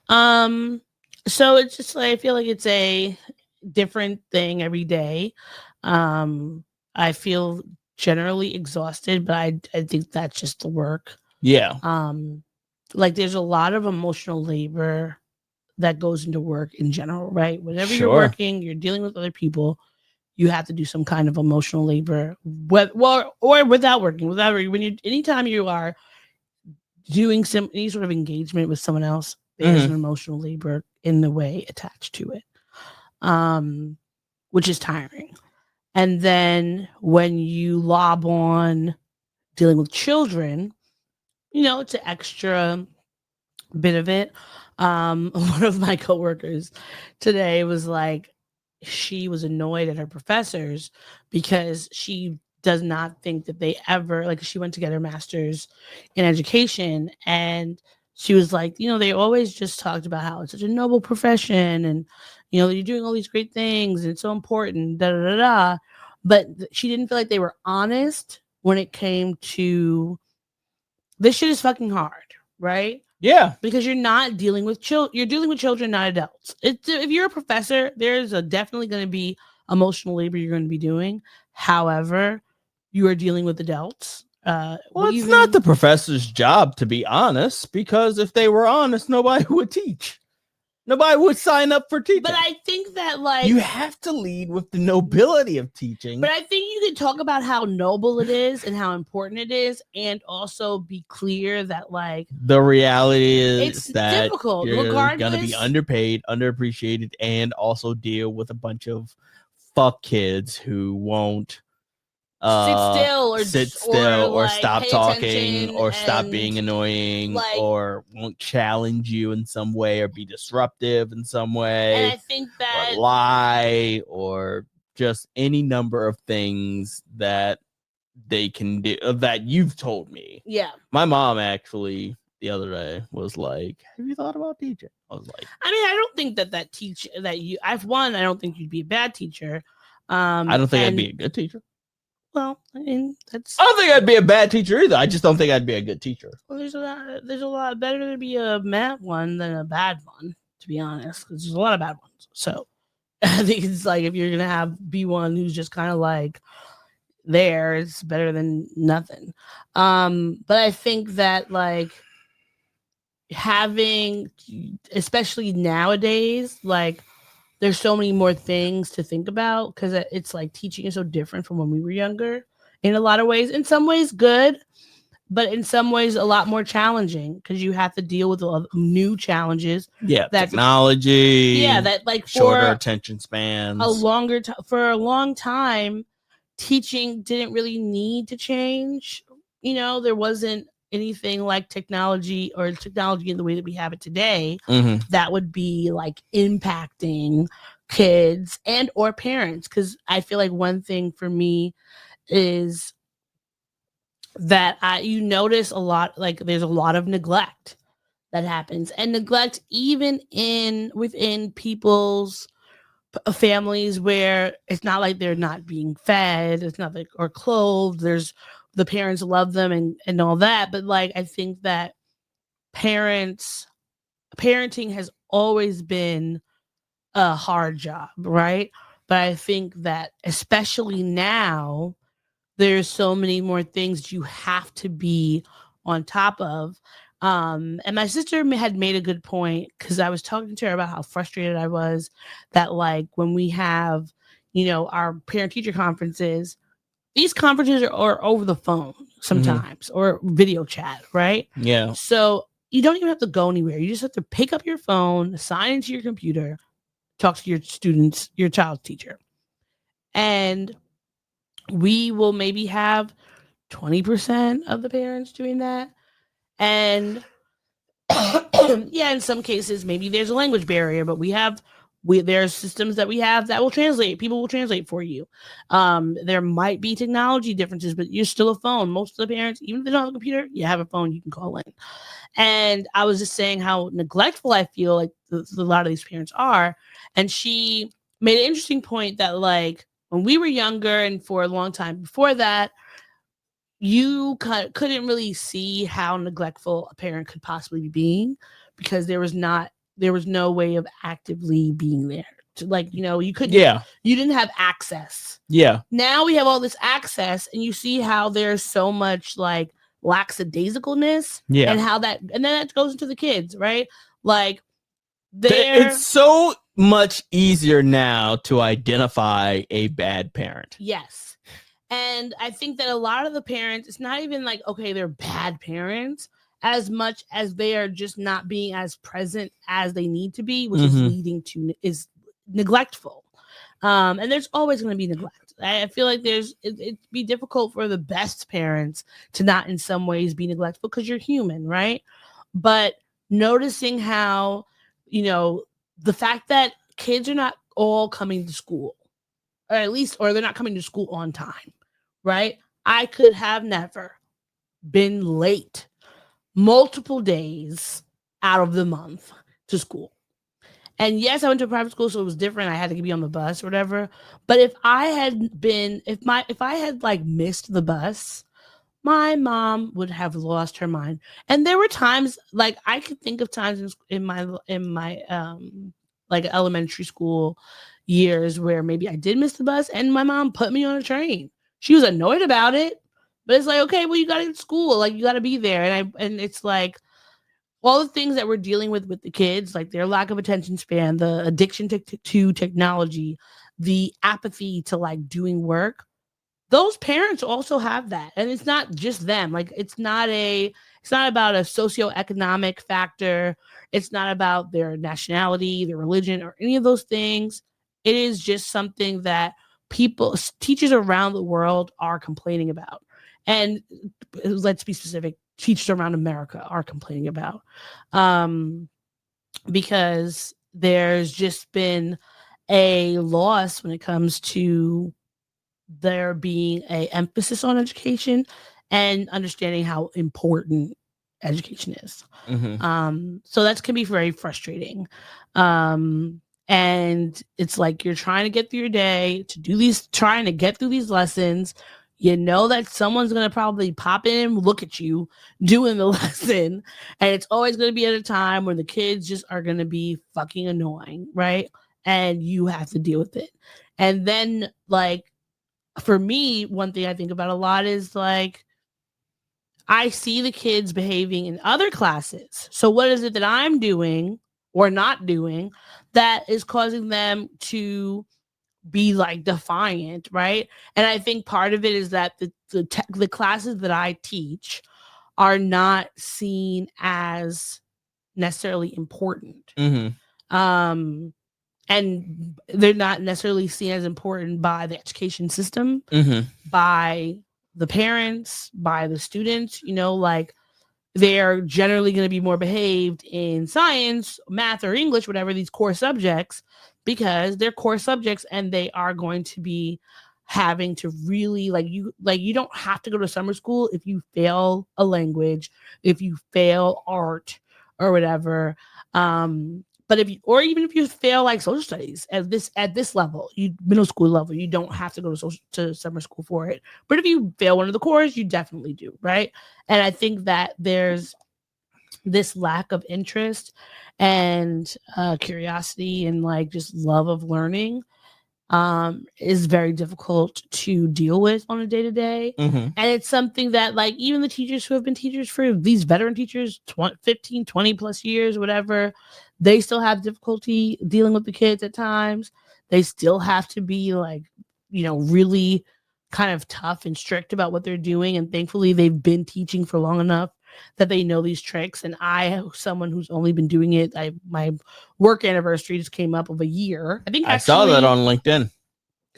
So it's just like I feel like it's a different thing every day. I feel generally exhausted, but I think that's just the work. Yeah. Like there's a lot of emotional labor that goes into work in general, right? Whenever you're working, you're dealing with other people, you have to do some kind of emotional labor, or without working, anytime you are doing any sort of engagement with someone else, there's an emotional labor in the way attached to it, which is tiring. And then when you lob on dealing with children, it's an extra bit of it. One of my coworkers today was like, she was annoyed at her professors because she does not think that they ever, like, she went to get her master's in education, and she was like, they always just talked about how it's such a noble profession, and you're doing all these great things and it's so important, da da da da. But she didn't feel like they were honest when it came to this shit is fucking hard, right? Yeah, because you're not dealing with children. You're dealing with children, not adults. If you're a professor, there's definitely going to be emotional labor you're going to be doing. However, you are dealing with adults. It's not the professor's job to be honest, because if they were honest, nobody would teach. Nobody would sign up for teaching. But I think that you have to lead with the nobility of teaching. But I think you can talk about how noble it is and how important it is, and also be clear that the reality is it's that difficult. you're gonna be underpaid, underappreciated, and also deal with a bunch of fuck kids who won't sit still or stop talking or stop being annoying or won't challenge you in some way or be disruptive in some way. And I think that or lie or just any number of things that they can do that you've told me. Yeah. My mom actually the other day was like, have you thought about teaching? I was like, I don't think that I don't think you'd be a bad teacher. I don't think I'd be a good teacher. Well, I don't think I'd be a bad teacher either. I just don't think I'd be a good teacher. Well, there's a lot better to be a bad one than a bad one, to be honest, because there's a lot of bad ones. So I think it's like if you're gonna be one who's just kind of like there, it's better than nothing. But I think that having, especially nowadays, there's so many more things to think about because it's like teaching is so different from when we were younger in a lot of ways. In some ways good, but in some ways a lot more challenging because you have to deal with new challenges. Yeah, technology. That shorter attention spans. For a long time, teaching didn't really need to change. There wasn't anything like technology in the way that we have it today that would be impacting kids and or parents, because I feel like one thing for me is that you notice a lot, there's a lot of neglect that happens, and neglect even within people's families where it's not like they're not being fed, it's not like or clothed. There's the parents love them and all that, but like I think that parenting has always been a hard job, right? But I think that especially now, there's so many more things you have to be on top of. And my sister had made a good point because I was talking to her about how frustrated I was that, like, when we have, our parent teacher conferences, these conferences are over the phone sometimes or video chat, right? Yeah. So you don't even have to go anywhere. You just have to pick up your phone, sign into your computer, talk to your child's teacher. And we will maybe have 20% of the parents doing that. And yeah, in some cases, maybe there's a language barrier, but there's systems that we have that will translate. People will translate for you. There might be technology differences, but you're still a phone. Most of the parents, even if they don't have a computer, you have a phone, you can call in. And I was just saying how neglectful I feel like a lot of these parents are. And she made an interesting point that, like, when we were younger and for a long time before that, you couldn't really see how neglectful a parent could possibly be being because there was no way of actively being there. Like, you couldn't, you didn't have access. Yeah. Now we have all this access and you see how there's so much like lackadaisicalness and how and then that goes into the kids, right? Like it's so much easier now to identify a bad parent. Yes. And I think that a lot of the parents, it's not even like, okay, they're bad parents as much as they are just not being as present as they need to be, which is neglectful. And there's always going to be neglect. I feel like it'd be difficult for the best parents to not in some ways be neglectful because you're human, right? But noticing how, the fact that kids are not all coming to school, or they're not coming to school on time, right? I could have never been late multiple days out of the month to school. And yes, I went to a private school, so it was different. I had to be on the bus or whatever. But if I had like missed the bus, my mom would have lost her mind. And there were times, like, I could think of times in my like elementary school years where maybe I did miss the bus and my mom put me on a train. She was annoyed about it, but it's like, okay, well, you got to go to school, like you got to be there. And it's like all the things that we're dealing with the kids, like their lack of attention span, the addiction to technology, the apathy to like doing work. Those parents also have that, and it's not just them. Like it's not about a socioeconomic factor. It's not about their nationality, their religion, or any of those things. It is just something that teachers around the world are complaining about. And let's be specific, teachers around America are complaining about. Because there's just been a loss when it comes to there being a emphasis on education and understanding how important education is. So that can be very frustrating. And it's like you're trying to get through your day trying to get through these lessons. You know that someone's going to probably pop in and look at you doing the lesson. And it's always going to be at a time when the kids just are going to be fucking annoying, right? And you have to deal with it. And then, like, for me, one thing I think about a lot is like, I see the kids behaving in other classes. So what is it that I'm doing or not doing that is causing them to be like defiant, right? And I think part of it is that the classes that I teach are not seen as necessarily important. And they're not necessarily seen as important by the education system, by the parents, by the students. Like they're generally going to be more behaved in science, math, or English, whatever these core subjects, because they're core subjects and they are going to be having to really you don't have to go to summer school if you fail a language, if you fail art or whatever. But even if you fail like social studies at this level, middle school level, you don't have to go to summer school for it. But if you fail one of the cores, you definitely do, right? And I think that there's this lack of interest and curiosity and like just love of learning is very difficult to deal with on a day-to-day. And it's something that like even the teachers who have been teachers for these veteran teachers 15 20 plus years, whatever, they still have difficulty dealing with the kids at times. They still have to be like, really kind of tough and strict about what they're doing, and thankfully they've been teaching for long enough that they know these tricks. And someone who's only been doing it, my work anniversary just came up of a year. I saw that on LinkedIn.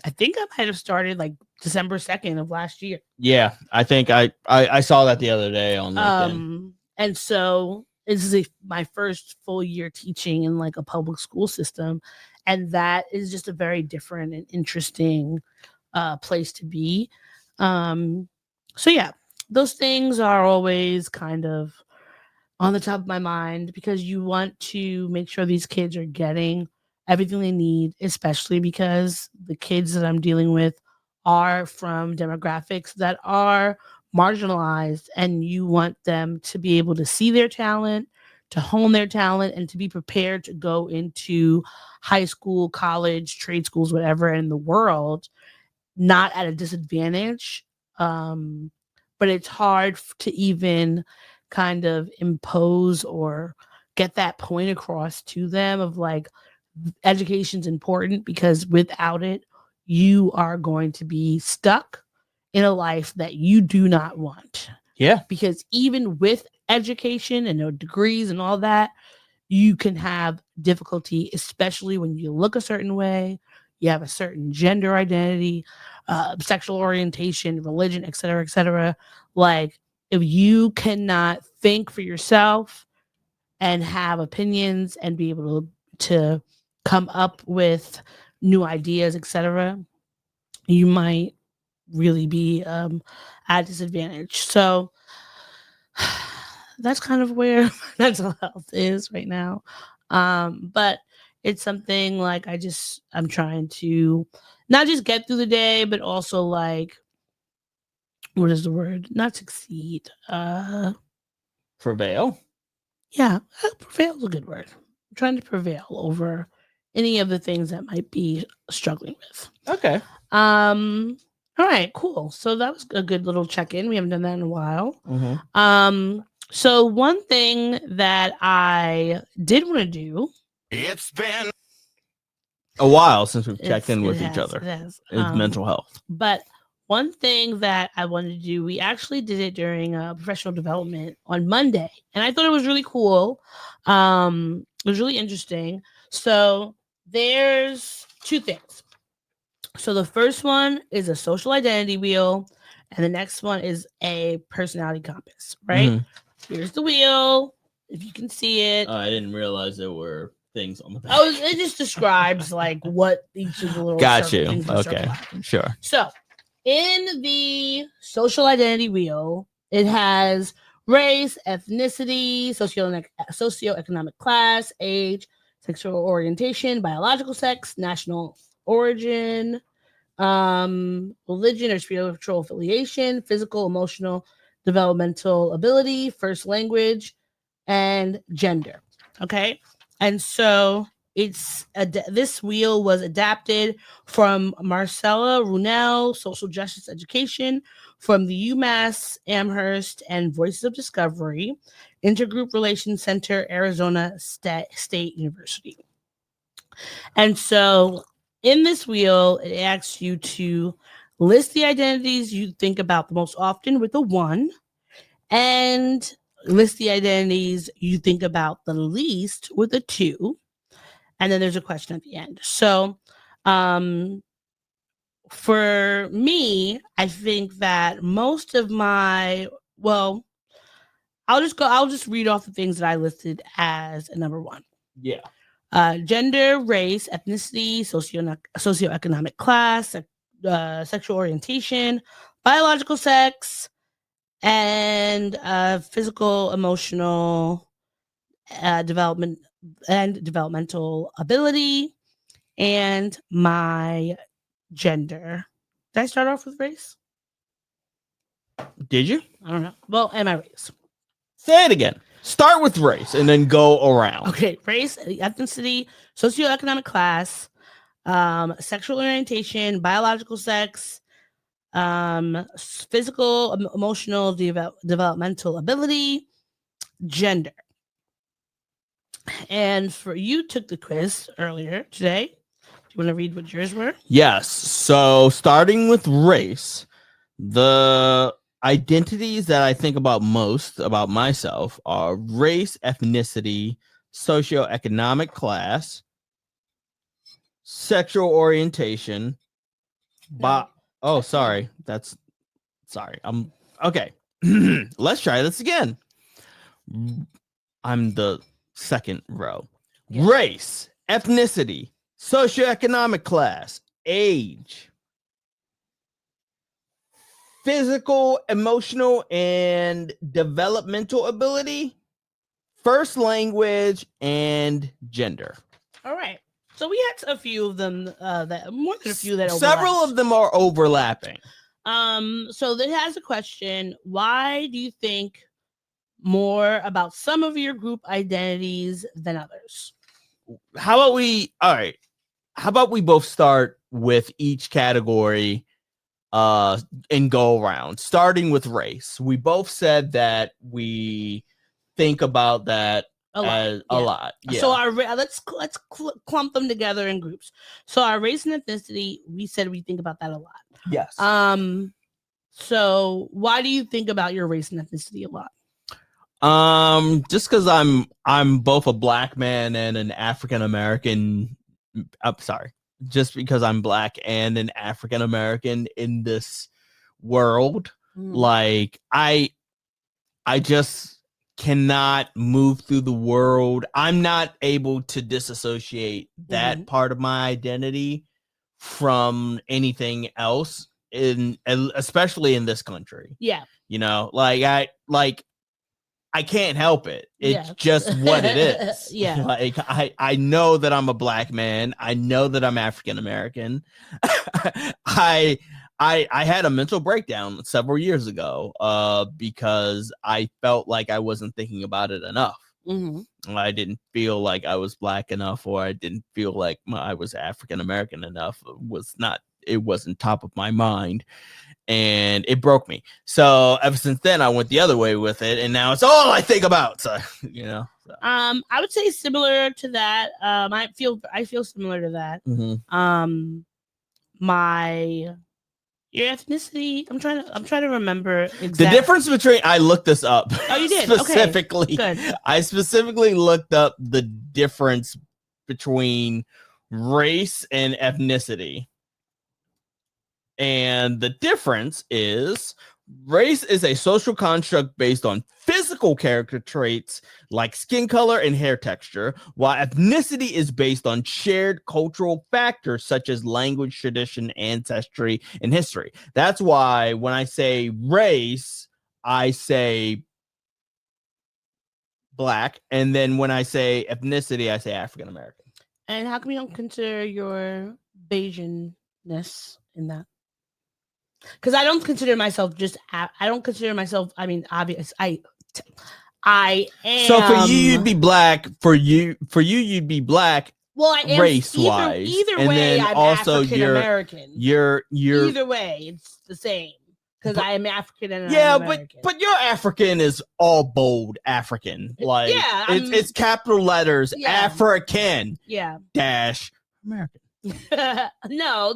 I think I might have started like December 2nd of last year. Yeah, I think I saw that the other day on LinkedIn. And so this is my first full year teaching in like a public school system, and that is just a very different and interesting place to be. So yeah, those things are always kind of on the top of my mind because you want to make sure these kids are getting everything they need, especially because the kids that I'm dealing with are from demographics that are marginalized, and you want them to be able to see their talent, to hone their talent, and to be prepared to go into high school, college, trade schools, whatever in the world, not at a disadvantage. But it's hard to even kind of impose or get that point across to them of like, education's important because without it, you are going to be stuck in a life that you do not want. Yeah. Because even with education and degrees and all that, you can have difficulty, especially when you look a certain way, you have a certain gender identity, sexual orientation, religion, et cetera, et cetera. Like, if you cannot think for yourself and have opinions and be able to come up with new ideas, etc., you might really be at a disadvantage. So that's kind of where mental health is right now. But it's something like I'm trying to not just get through the day, but also like, what is the word? Not succeed. Prevail? Yeah, prevail is a good word. I'm trying to prevail over any of the things that might be struggling with. Okay. All right, cool. So that was a good little check-in. We haven't done that in a while. So one thing that I did want to do. It's been a while since we've checked in with each other. It's mental health. But one thing that I wanted to do, we actually did it during professional development on Monday, and I thought it was really cool. It was really interesting. So there's two things. So the first one is a social identity wheel, and the next one is a personality compass, right? Here's the wheel, if you can see it. I didn't realize there were things on the back. Oh, it just describes like what each of the little things are. Okay, sure. So in the social identity wheel, it has race, ethnicity, socioeconomic class, age, sexual orientation, biological sex, national origin, religion or spiritual affiliation, physical, emotional, developmental ability, first language, and gender. Okay. And so this wheel was adapted from Marcella Runel, Social Justice Education, from the UMass Amherst and Voices of Discovery, Intergroup Relations Center, Arizona State University. And so in this wheel, it asks you to list the identities you think about the most often with a 1, and list the identities you think about the least with a 2. And then there's a question at the end. So for me, I think that most of I'll just read off the things that I listed as a number 1. Yeah. Gender, race, ethnicity, socioeconomic class, sexual orientation, biological sex, and physical, emotional, developmental and developmental ability, and my gender. Did I start off with race? Did you? I don't know. Well, and my race. Say it again. Start with race and then go around. Okay, race, ethnicity, socioeconomic class, sexual orientation, biological sex, physical, emotional, developmental ability, gender. And for you took the quiz earlier today. Do you want to read what yours were? Yes. So starting with race, the identities that I think about most about myself are race, ethnicity, socioeconomic class, sexual orientation. No. Sorry. I'm okay. Let's try this again. I'm the second row. Yeah. Race, ethnicity, socioeconomic class, age, physical, emotional, and developmental ability, first language, and gender. All right. So we had a few of them that more than a few that several overlapped. of them are overlapping. So there has a question. Why do you think more about some of your group identities than others? How about we both start with each category and go around, starting with race. We both said that we think about that a lot. Yeah. So let's clump them together in groups. So our race and ethnicity, we said we think about that a lot. Yes. So why do you think about your race and ethnicity a lot? Just because I'm both a black man and an African American. I'm sorry. Just because I'm black and an African American in this world, like I just cannot move through the world. I'm not able to disassociate that part of my identity from anything else, especially in this country. Yeah. You know, I can't help it. It's just what it is. Yeah. Like I know that I'm a black man. I know that I'm African American. I had a mental breakdown several years ago because I felt like I wasn't thinking about it enough. I didn't feel like I was black enough, or I didn't feel like I was African American enough. It wasn't top of my mind. And it broke me. So ever since then, I went the other way with it, and now it's all I think about. So I would say similar to that. I feel similar to that. Your ethnicity. I'm trying to remember exactly. The difference between. I looked this up. Oh, you did? Specifically. Okay. Good. I specifically looked up the difference between race and ethnicity. And the difference is race is a social construct based on physical character traits like skin color and hair texture, while ethnicity is based on shared cultural factors such as language, tradition, ancestry, and history. That's why when I say race, I say black. And then when I say ethnicity, I say African American. And how come you don't consider your Bayesianness in that? Because I don't consider myself I mean, obvious. I am. So for you, you'd be black. For you, you'd be black. Well, I am race-wise. Either and way, then I'm also African American. You're either way, it's the same. Because I am African and I'm American. but your African is all bold African. Like it's capital letters. Yeah. African. Yeah. Dash American. No,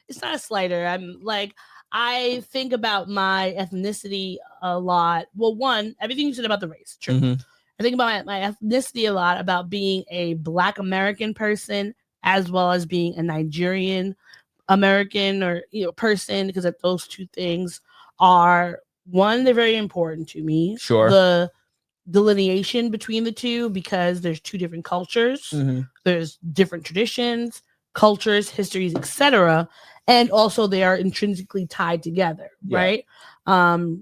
it's not a slighter. I'm like, I think about my ethnicity a lot. Well, one, everything you said about the race, true. I think about my ethnicity a lot, about being a Black American person as well as being a Nigerian American or person, because those two things are one, they're very important to me. Sure. The delineation between the two, because there's two different cultures, there's different traditions, cultures, histories, etc., and also they are intrinsically tied together, right?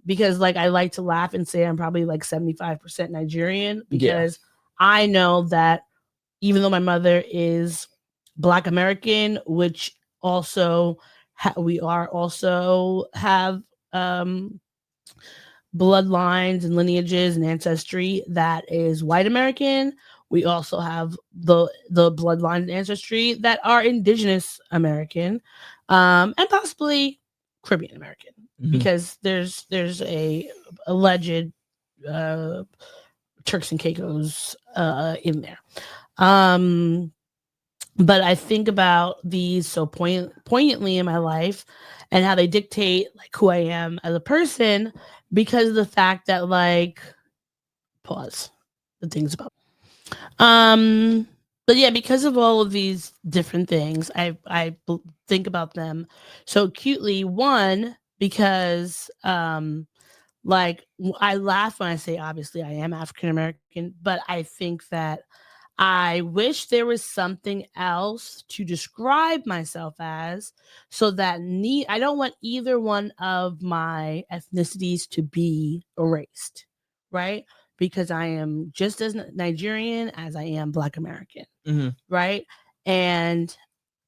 Because like I like to laugh and say I'm probably like 75% Nigerian, because I know that even though my mother is Black American, which also we are also have bloodlines and lineages and ancestry that is white American. We also have the bloodline and ancestry that are indigenous American, and possibly Caribbean American, because there's a alleged Turks and Caicos in there. But I think about these so poignantly in my life and how they dictate like who I am as a person, because of the fact that like pause the things about but yeah, because of all of these different things, I think about them so acutely. One, because like I laugh when I say obviously I am African American, but I think that I wish there was something else to describe myself as, so that I don't want either one of my ethnicities to be erased, right? Because I am just as Nigerian as I am Black American, right? And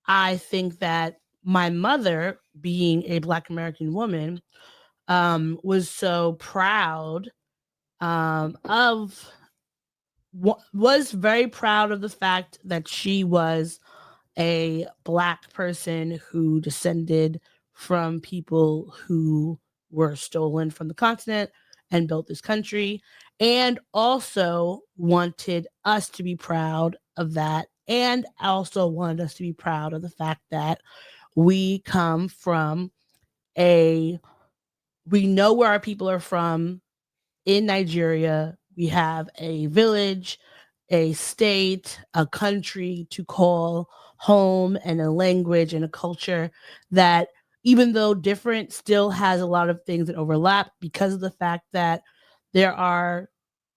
I think that my mother, being a Black American woman, was so proud of was very proud of the fact that she was a Black person who descended from people who were stolen from the continent and built this country, and also wanted us to be proud of that, and also wanted us to be proud of the fact that we come from we know where our people are from. In Nigeria, we have a village, a state, a country to call home, and a language and a culture that, even though different, still has a lot of things that overlap, because of the fact that there are,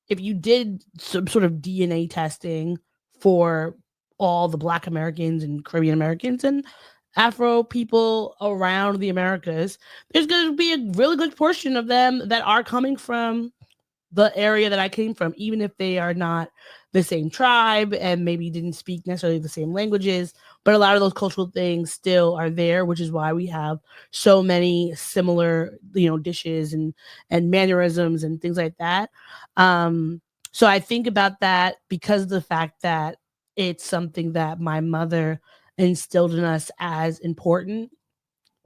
if you did some sort of DNA testing for all the Black Americans and Caribbean Americans and Afro people around the Americas, there's going to be a really good portion of them that are coming from the area that I came from, even if they are not the same tribe and maybe didn't speak necessarily the same languages. But a lot of those cultural things still are there, which is why we have so many similar, dishes and mannerisms and things like that. So I think about that because of the fact that it's something that my mother instilled in us as important,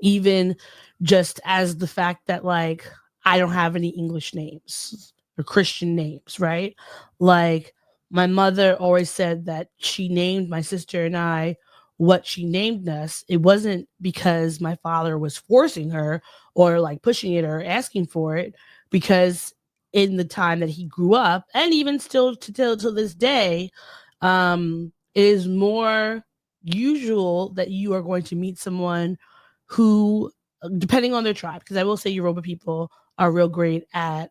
even just as the fact that like I don't have any English names or Christian names, right? Like my mother always said that she named my sister and I what she named us. It wasn't because my father was forcing her or like pushing it or asking for it, because in the time that he grew up, and even still to this day, it is more usual that you are going to meet someone who, depending on their tribe, because I will say Yoruba people are real great at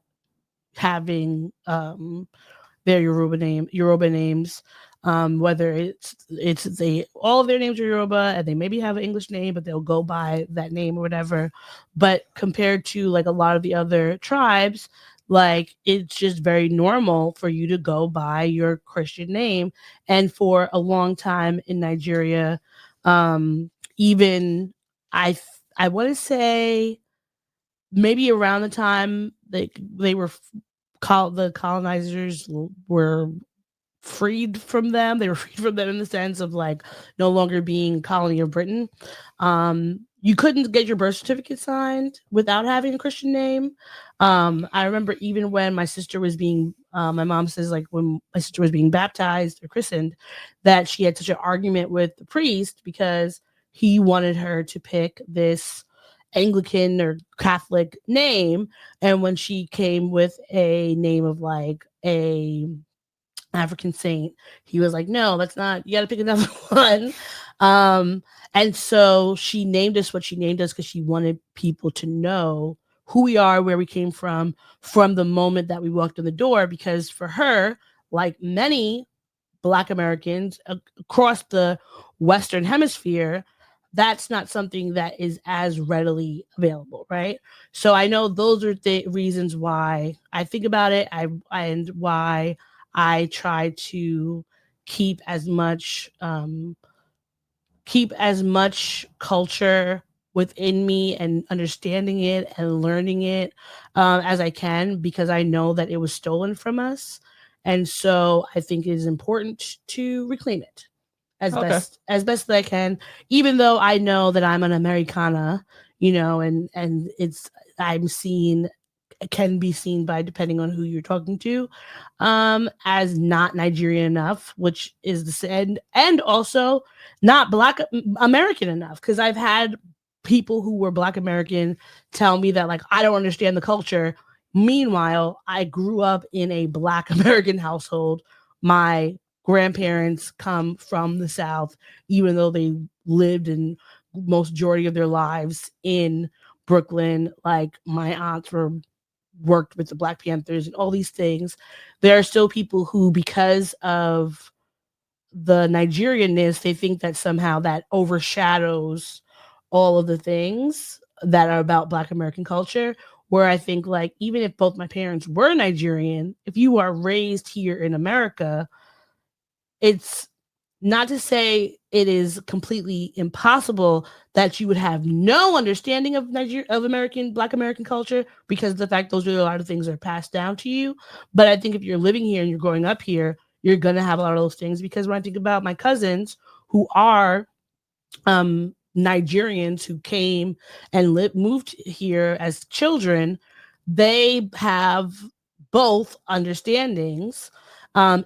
having their Yoruba names. Whether it's they all of their names are Yoruba and they maybe have an English name, but they'll go by that name or whatever. But compared to like a lot of the other tribes, like it's just very normal for you to go by your Christian name. And for a long time in Nigeria, even I want to say maybe around the time they were the colonizers were freed from them. They were freed from them in the sense of like no longer being colony of Britain. You couldn't get your birth certificate signed without having a Christian name. I remember even when my sister was being, my mom says like when my sister was being baptized or christened, that she had such an argument with the priest because he wanted her to pick this Anglican or Catholic name. And when she came with a name of like a African saint, he was like, no, that's not, you got to pick another one. And so she named us what she named us because she wanted people to know who we are, where we came from the moment that we walked in the door. Because for her, like many Black Americans across the Western Hemisphere, that's not something that is as readily available, right? So I know those are the reasons why I think about it, and why I try to keep as much culture within me and understanding it and learning it as I can, because I know that it was stolen from us, and so I think it is important to reclaim it as best that I can, even though I know that I'm an Americana, and it's I'm seen can be seen by, depending on who you're talking to, as not Nigerian enough, which is and also not Black American enough, because I've had people who were Black American tell me that, like, I don't understand the culture. Meanwhile, I grew up in a Black American household. My grandparents come from the South, even though they lived in most majority of their lives in Brooklyn. Like, my aunts worked with the Black Panthers and all these things. There are still people who, because of the Nigerianness, they think that somehow that overshadows all of the things that are about Black American culture. Where I think, like, even if both my parents were Nigerian, if you are raised here in America, it's not to say it is completely impossible that you would have no understanding of Black American culture, because of the fact those are a lot of things that are passed down to you. But I think if you're living here and you're growing up here, you're gonna have a lot of those things. Because when I think about my cousins who are Nigerians who came and moved here as children, they have both understandings,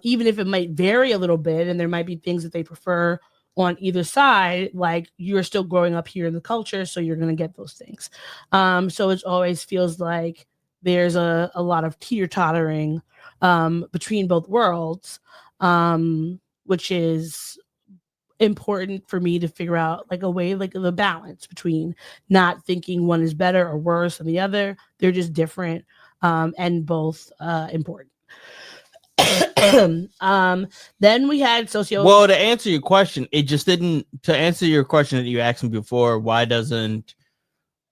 even if it might vary a little bit, and there might be things that they prefer on either side. Like, you're still growing up here in the culture, so you're going to get those things. So it always feels like there's a lot of teeter-tottering between both worlds, which is important for me to figure out, like, a way, like, the balance between not thinking one is better or worse than the other. They're just different, and both important. Then we had sociology. Well, to answer your question, to answer your question that you asked me before, why doesn't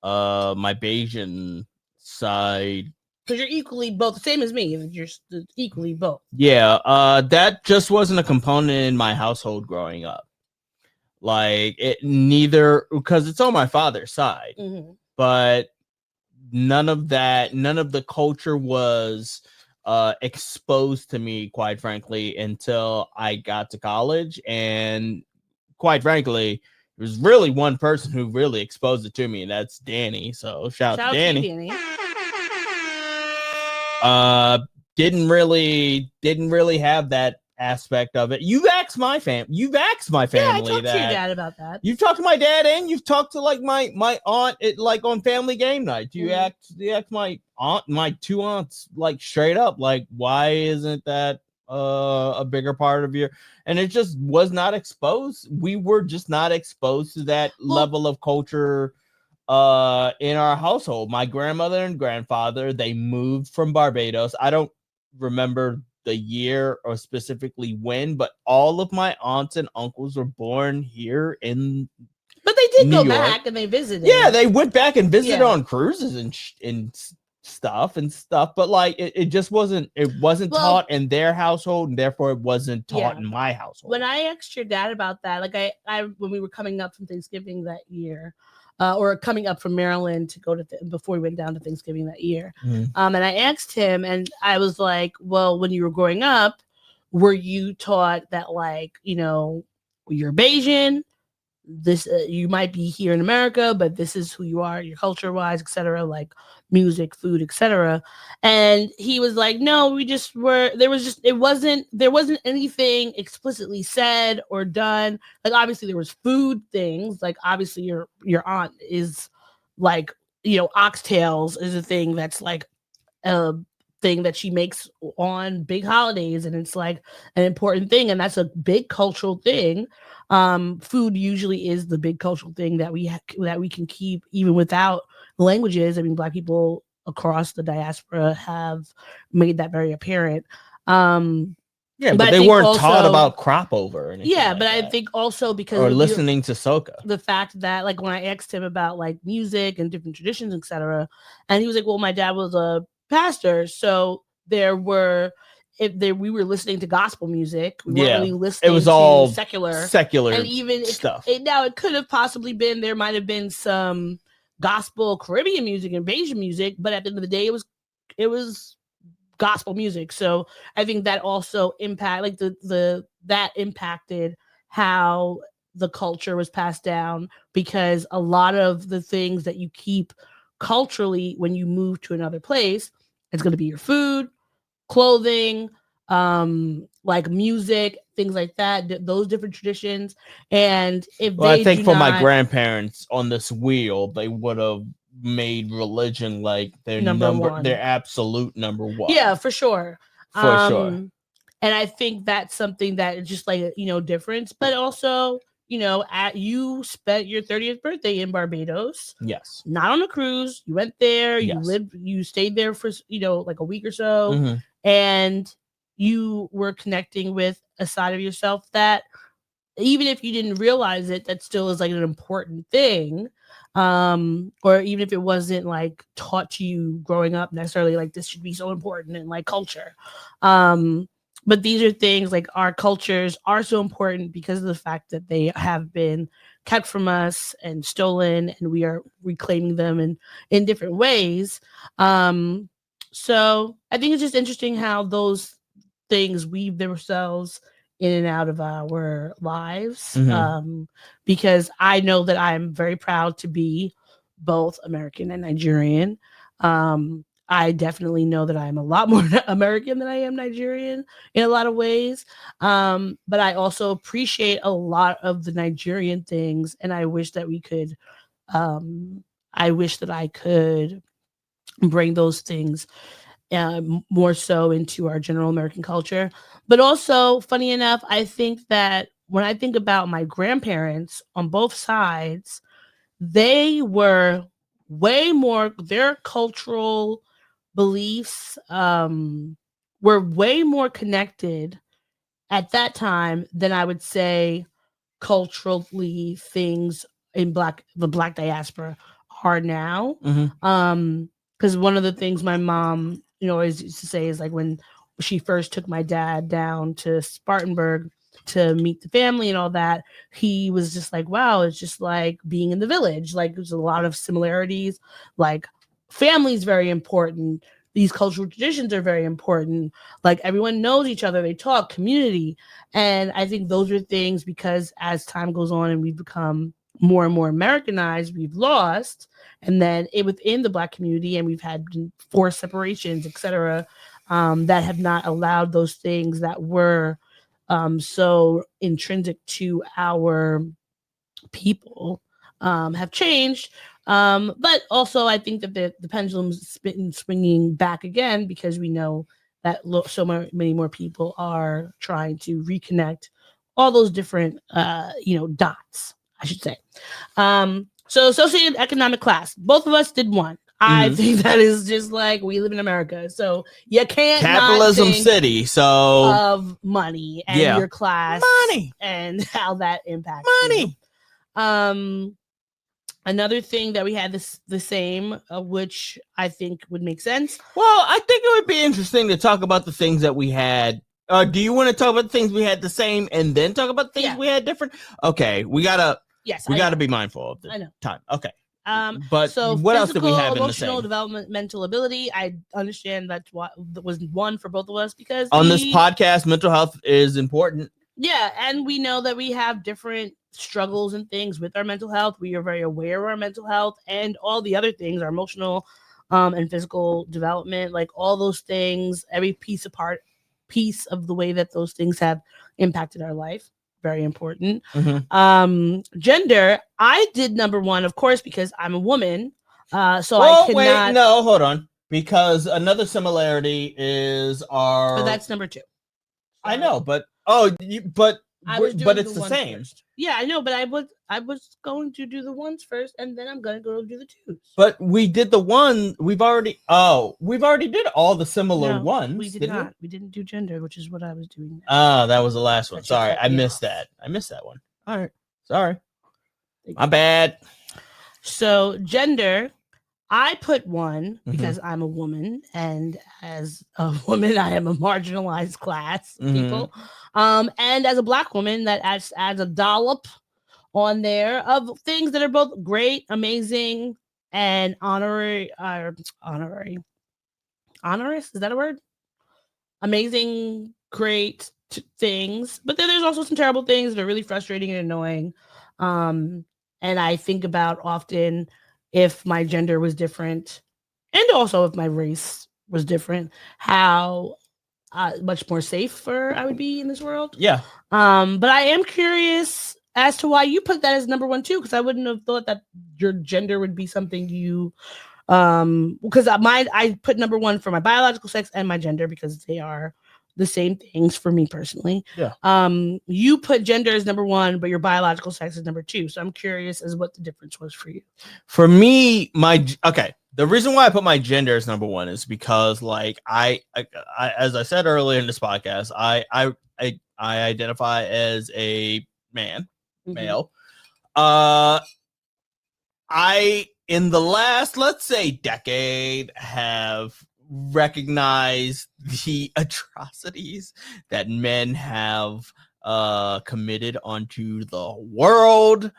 my Bayesian side, because you're equally both the same as me, you're equally both. that just wasn't a component in my household growing up. Like, it neither, because it's on my father's side, but none of the culture was exposed to me, quite frankly, until I got to college. And quite frankly, there's really one person who really exposed it to me, and that's Danny. So shout out to Danny. Danny. Didn't really have that aspect of it. You've asked my family. Yeah, I talked to your dad about that. You've talked to my dad, and you've talked to, like, my aunt, like, on family game night. You asked my aunt, my two aunts, like, straight up, like, why isn't that a bigger part of your? And it just was not exposed. We were just not exposed to that level of culture in our household. My grandmother and grandfather, they moved from Barbados. I don't remember the year or specifically when, but all of my aunts and uncles were born here in. But they did New go York. back and they visited. Yeah, they went back and visited on cruises and stuff. But, like, it just wasn't. It wasn't taught in their household, and therefore it wasn't taught in my household. When I asked your dad about that, like, I when we were coming up from Thanksgiving that year, or coming up from Maryland to go to before we went down to Thanksgiving that year. And I asked him, and I was like, well, when you were growing up, were you taught that, like, you're Bayesian, this you might be here in America, but this is who you are, your culture wise, etc., like music, food, etc. And he was like, no, we just were, there wasn't anything explicitly said or done. Like, obviously there was food things, like, obviously your aunt is, like, oxtails is a thing that's, like, a thing that she makes on big holidays, and it's, like, an important thing, and that's a big cultural thing. Food usually is the big cultural thing that we can keep even without languages. I mean, Black people across the diaspora have made that very apparent. But they weren't taught about crop over. I think also because or listening to soca, the fact that, like, when I asked him about, like, music and different traditions, etc., and he was like, well, my dad was a pastor, so there were we were listening to gospel music. We weren't really listening. It was to all secular and even stuff. Now it could have possibly been, there might have been some gospel Caribbean music and Asian music, but at the end of the day, it was gospel music. So I think that also that impacted how the culture was passed down, because a lot of the things that you keep culturally when you move to another place, it's going to be your food, clothing, like music, things like that, those different traditions. And I think for my grandparents on this wheel, they would have made religion like their their absolute number one. Yeah, for sure. Sure. And I think that's something that is just like, difference, but also, you spent your 30th birthday in Barbados. Yes. Not on a cruise. You went there, you stayed there for, like a week or so, and you were connecting with a side of yourself that, even if you didn't realize it, that still is like an important thing. Or even if it wasn't like taught to you growing up necessarily, like this should be so important in like culture. But these are things like our cultures are so important because of the fact that they have been kept from us and stolen, and we are reclaiming them in different ways. So I think it's just interesting how those things weave themselves in and out of our lives. Because I know that I'm very proud to be both American and Nigerian. I definitely know that I'm a lot more American than I am Nigerian in a lot of ways. But I also appreciate a lot of the Nigerian things, and I wish that I could bring those things more so into our general American culture. But also, funny enough, I think that when I think about my grandparents on both sides, they were way more, their cultural beliefs were way more connected at that time than I would say culturally things in the Black diaspora are now. Because one of the things my mom, always used to say is like when she first took my dad down to Spartanburg to meet the family and all that, he was just like, wow, it's just like being in the village. Like there's a lot of similarities. Like family's very important. These cultural traditions are very important. Like everyone knows each other. They talk, community. And I think those are things, because as time goes on and we've become more and more Americanized, we've lost. And then within the Black community, and we've had forced separations, etc., that have not allowed those things that were so intrinsic to our people have changed. But also, I think that the pendulum's been swinging back again, because we know that so many more people are trying to reconnect all those different, dots, I should say. So socioeconomic class, both of us did one. I think that is just like, we live in America, so you can't capitalism city. So of money and your class, money, and how that impacts money. Another thing that we had the same, which I think would make sense. Well, I think it would be interesting to talk about the things that we had. Do you want to talk about the things we had the same and then talk about things we had different? Okay, we gotta be mindful of the time. Okay. But so what else did we have emotional in the same? development, mental ability, I understand that's what was one for both of us, because on this podcast, mental health is important. Yeah, and we know that we have different struggles and things with our mental health. We are very aware of our mental health and all the other things, our emotional and physical development, like all those things, every piece of the way that those things have impacted our life. Very important. Gender, I did number one, of course, because I'm a woman. I cannot. Wait, no, hold on. Because another similarity is our. But that's number two. I know, but but it's the same. First. Yeah, I know, but I was going to do the ones first, and then I'm gonna go do the twos. But we did the one. We've already did all the similar ones. We did not. We didn't do gender, which is what I was doing. That was the last one. Sorry, I missed that. I missed that one. All right, sorry, my bad. So gender, I put one because I'm a woman, and as a woman, I am a marginalized class of people. And as a Black woman, that adds a dollop on there of things that are both great, amazing, and honorary. Honorous, is that a word? Amazing, great things, but then there's also some terrible things that are really frustrating and annoying. And I think about often if my gender was different, and also if my race was different, how much more safer I would be in this world. Yeah. But I am curious as to why you put that as number one too, because I wouldn't have thought that your gender would be something you because I put number one for my biological sex and my gender because they are the same things for me personally. Yeah. You put gender as number one, but your biological sex is number two. So I'm curious as what the difference was for you. For me, the reason why I put my gender as number one is because, like, I as I said earlier in this podcast, I identify as a man, male. I, in the last, let's say, decade, have recognized the atrocities that men have committed onto the world.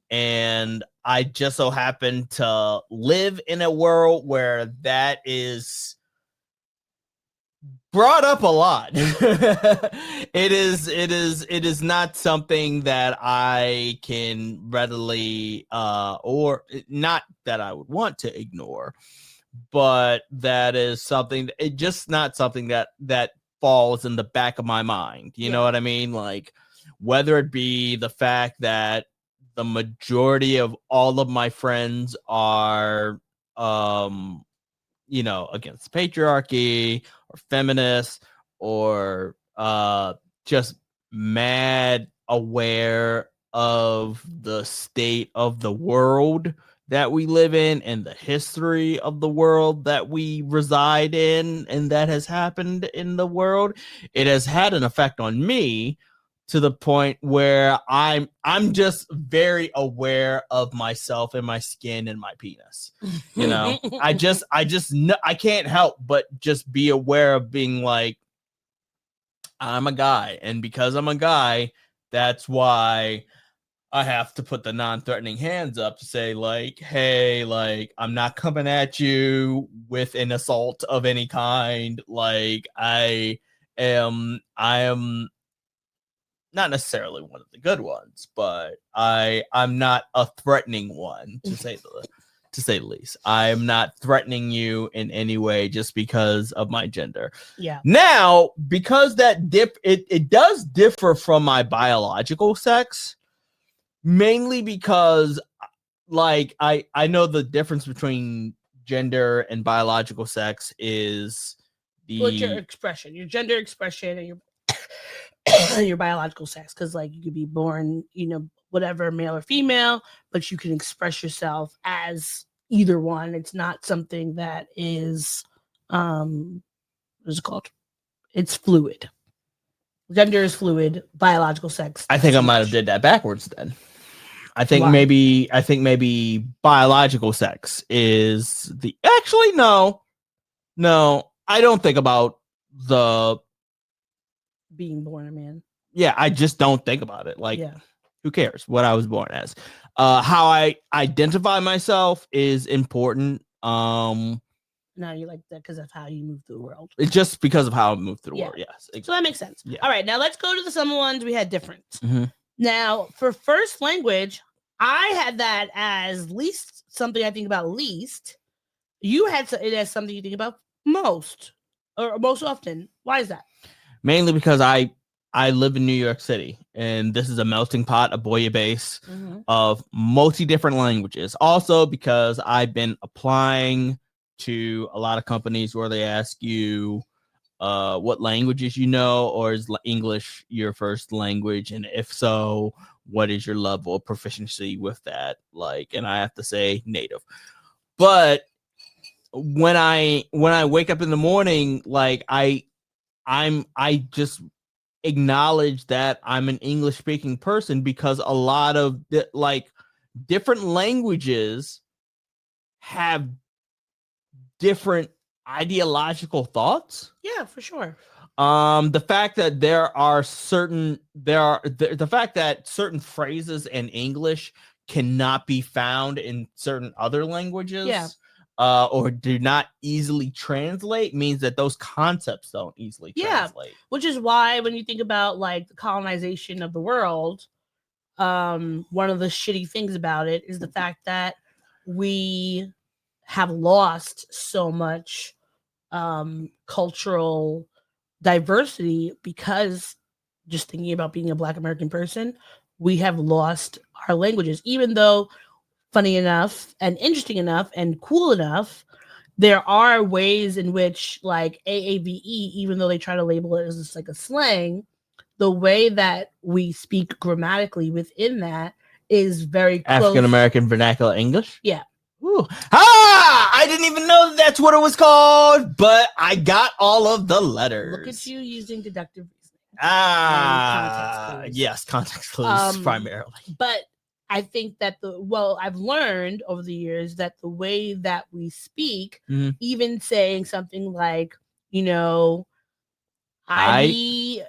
And I just so happen to live in a world where that is brought up a lot. It is not something that I can readily or not that I would want to ignore, but that is something, it just not something that falls in the back of my mind. You know what I mean? Like, whether it be the fact that the majority of all of my friends are against patriarchy or feminists or just mad aware of the state of the world that we live in and the history of the world that we reside in and that has happened in the world. It has had an effect on me to the point where I'm just very aware of myself and my skin and my penis. You know, I just know, I can't help but just be aware of being like, I'm a guy, and because I'm a guy, that's why I have to put the non-threatening hands up to say, like, hey, like, I'm not coming at you with an assault of any kind. Like, I am not necessarily one of the good ones, but I'm not a threatening one, to say the least. I'm not threatening you in any way just because of my gender. Yeah. Now, because that it does differ from my biological sex, mainly because, like, I know the difference between gender and biological sex is your expression, your gender expression, and your your biological sex, because like you could be born, whatever, male or female, but you can express yourself as either one. It's not something that is what is it called? It's fluid. Gender is fluid. Biological sex. I think I might have did that backwards then. I think Why? maybe biological sex is the actually no. I don't think about the being born a man. Yeah, I just don't think about it. Like, who cares what I was born as? How I identify myself is important. Now you like that because of how you move through the world. It's just because of how I move through the world. Yes. So that makes sense. Yeah. All right, now let's go to some ones we had different. Now, for first language, I had that as least something I think about least. You had it as something you think about most or most often. Why is that? Mainly because I live in New York City, and this is a melting pot, a bouillabaisse of multi different languages. Also, because I've been applying to a lot of companies where they ask you what languages you know, or is English your first language, and if so, what is your level of proficiency with that? Like, and I have to say native. But when I wake up in the morning, like I just acknowledge that I'm an English speaking person, because a lot of different languages have different ideological thoughts. Yeah, for sure. The fact that the fact that certain phrases in English cannot be found in certain other languages. Yeah. Or do not easily translate means that those concepts don't easily translate. Which is why when you think about like the colonization of the world, one of the shitty things about it is the fact that we have lost so much cultural diversity because, just thinking about being a Black American person, we have lost our languages, even though, funny enough and interesting enough and cool enough, there are ways in which, like AAVE, even though they try to label it as just like a slang, the way that we speak grammatically within that is very close. African American vernacular English. Yeah. Ooh. I didn't even know that's what it was called, but I got all of the letters. Look at you using deductive reasoning. Context clues. Yes, context clues primarily. But I think that I've learned over the years that the way that we speak, even saying something like, I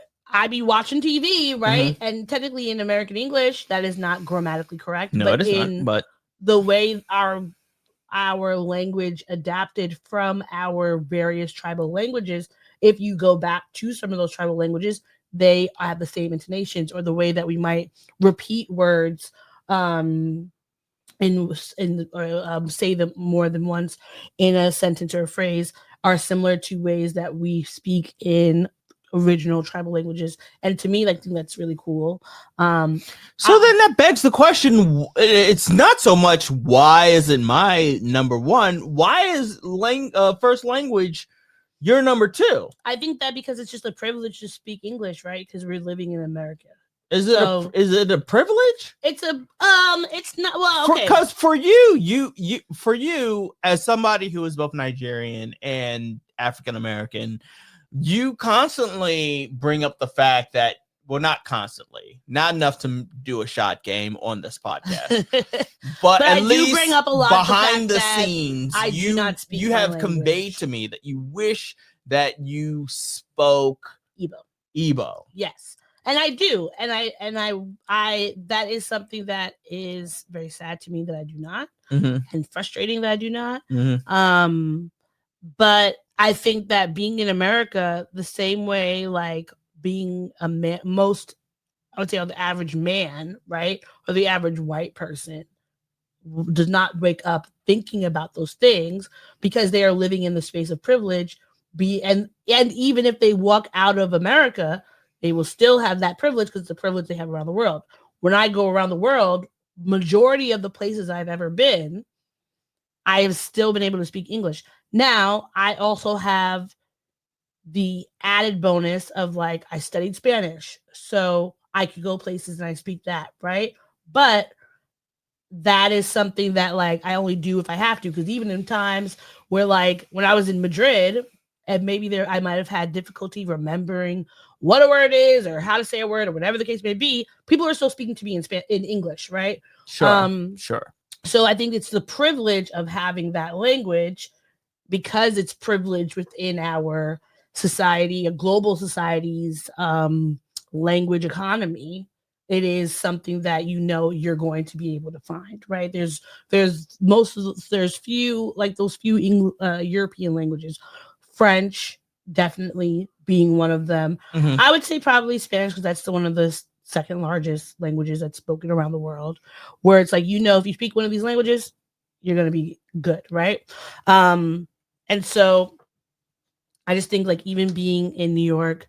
be watching TV, right? And technically in American English, that is not grammatically correct. No, it is not. But the way our language adapted from our various tribal languages, if you go back to some of those tribal languages, they have the same intonations, or the way that we might repeat words say them more than once in a sentence or a phrase are similar to ways that we speak in original tribal languages. And to me, I think that's really cool. Then that begs the question, it's not so much why isn't my number one, why is first language your number two? I think that because it's just a privilege to speak English, right? Because we're living in America. Is it a privilege? It's not. Well, okay. Because for you as somebody who is both Nigerian and African American, you constantly bring up the fact that, well, not constantly, not enough to do a shot game on this podcast, but at least bring up a lot behind the scenes, you have conveyed to me that you wish that you spoke Igbo. Yes. And I do. And I that is something that is very sad to me that I do not, and frustrating that I do not. But I think that being in America, the same way, like being a man, I would say the average man, right? Or the average white person does not wake up thinking about those things because they are living in the space of privilege. And even if they walk out of America, they will still have that privilege because it's the privilege they have around the world. When I go around the world, majority of the places I've ever been, I have still been able to speak English. Now, I also have the added bonus of, like, I studied Spanish, so I could go places and I speak that, right? But that is something that, like, I only do if I have to, because even in times where, like, when I was in Madrid, and maybe I might have had difficulty remembering what a word is or how to say a word or whatever the case may be, people are still speaking to me in English, right? Sure. So I think it's the privilege of having that language, because it's privilege within our society, a global society's language economy. It is something that you're going to be able to find, right? There's few, like those few European languages, French definitely being one of them. I would say probably Spanish, because that's one of the second largest languages that's spoken around the world, where it's like, if you speak one of these languages, you're going to be good, right? And so I just think, like, even being in New York,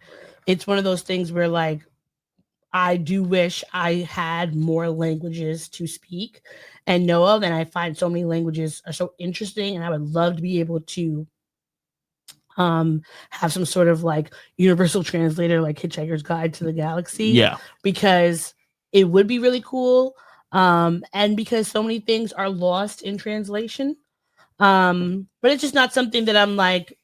it's one of those things where, like, I do wish I had more languages to speak and know of. And I find so many languages are so interesting, and I would love to be able to have some sort of, like, universal translator, like Hitchhiker's Guide to the Galaxy. Yeah. Because it would be really cool. And because so many things are lost in translation. But it's just not something that I'm, like,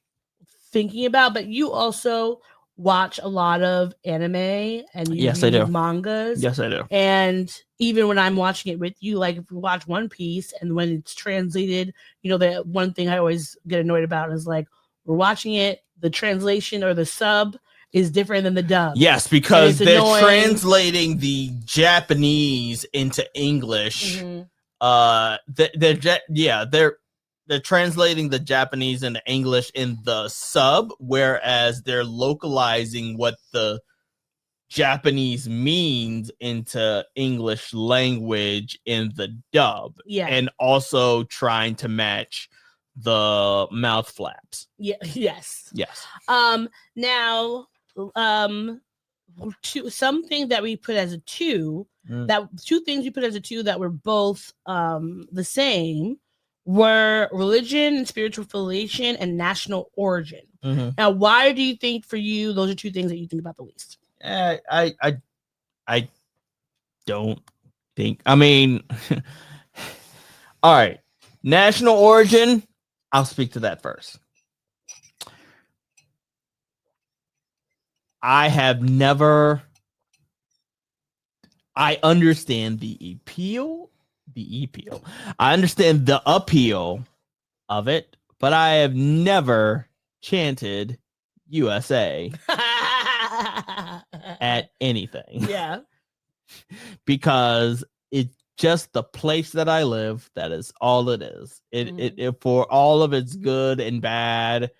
thinking about. But you also, watch a lot of anime and you Yes, I read do. mangas. Yes, I do. And even when I'm watching it with you, like if we watch One Piece and when it's translated, the one thing I always get annoyed about is like we're watching it, the translation or the sub is different than the dub. Yes, because they're translating the Japanese into English. They're translating the Japanese into English in the sub, whereas they're localizing what the Japanese means into English language in the dub. Yeah. And also trying to match the mouth flaps. Yeah. Yes. Yes. Now, something that we put as a 2, that 2 things we put as a 2 that were both the same were religion and spiritual affiliation and national origin. Now, why do you think for you those are 2 things that you think about the least? I don't think. I mean, all right. National origin. I'll speak to that first. I understand the appeal. I understand the appeal of it, but I have never chanted USA at anything. Yeah. Because it's just the place that I live. That is all it is. It for all of its good and bad,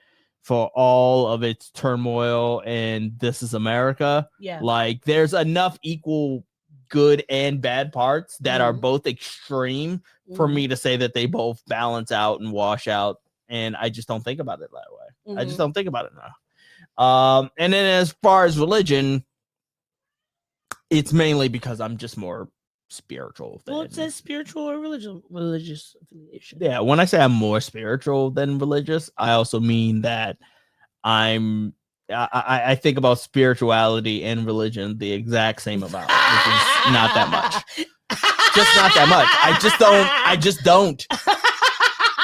for all of its turmoil, and this is America. Yeah. Like there's enough equal good and bad parts that are both extreme for me to say that they both balance out and wash out. And I just don't think about it that way. I just don't think about it now. And then as far as religion, it's mainly because I'm just more spiritual. Well, it says spiritual or religious affiliation. Yeah, when I say I'm more spiritual than religious, I also mean that I think about spirituality and religion the exact same amount, which is not that much. Just not that much. I just don't.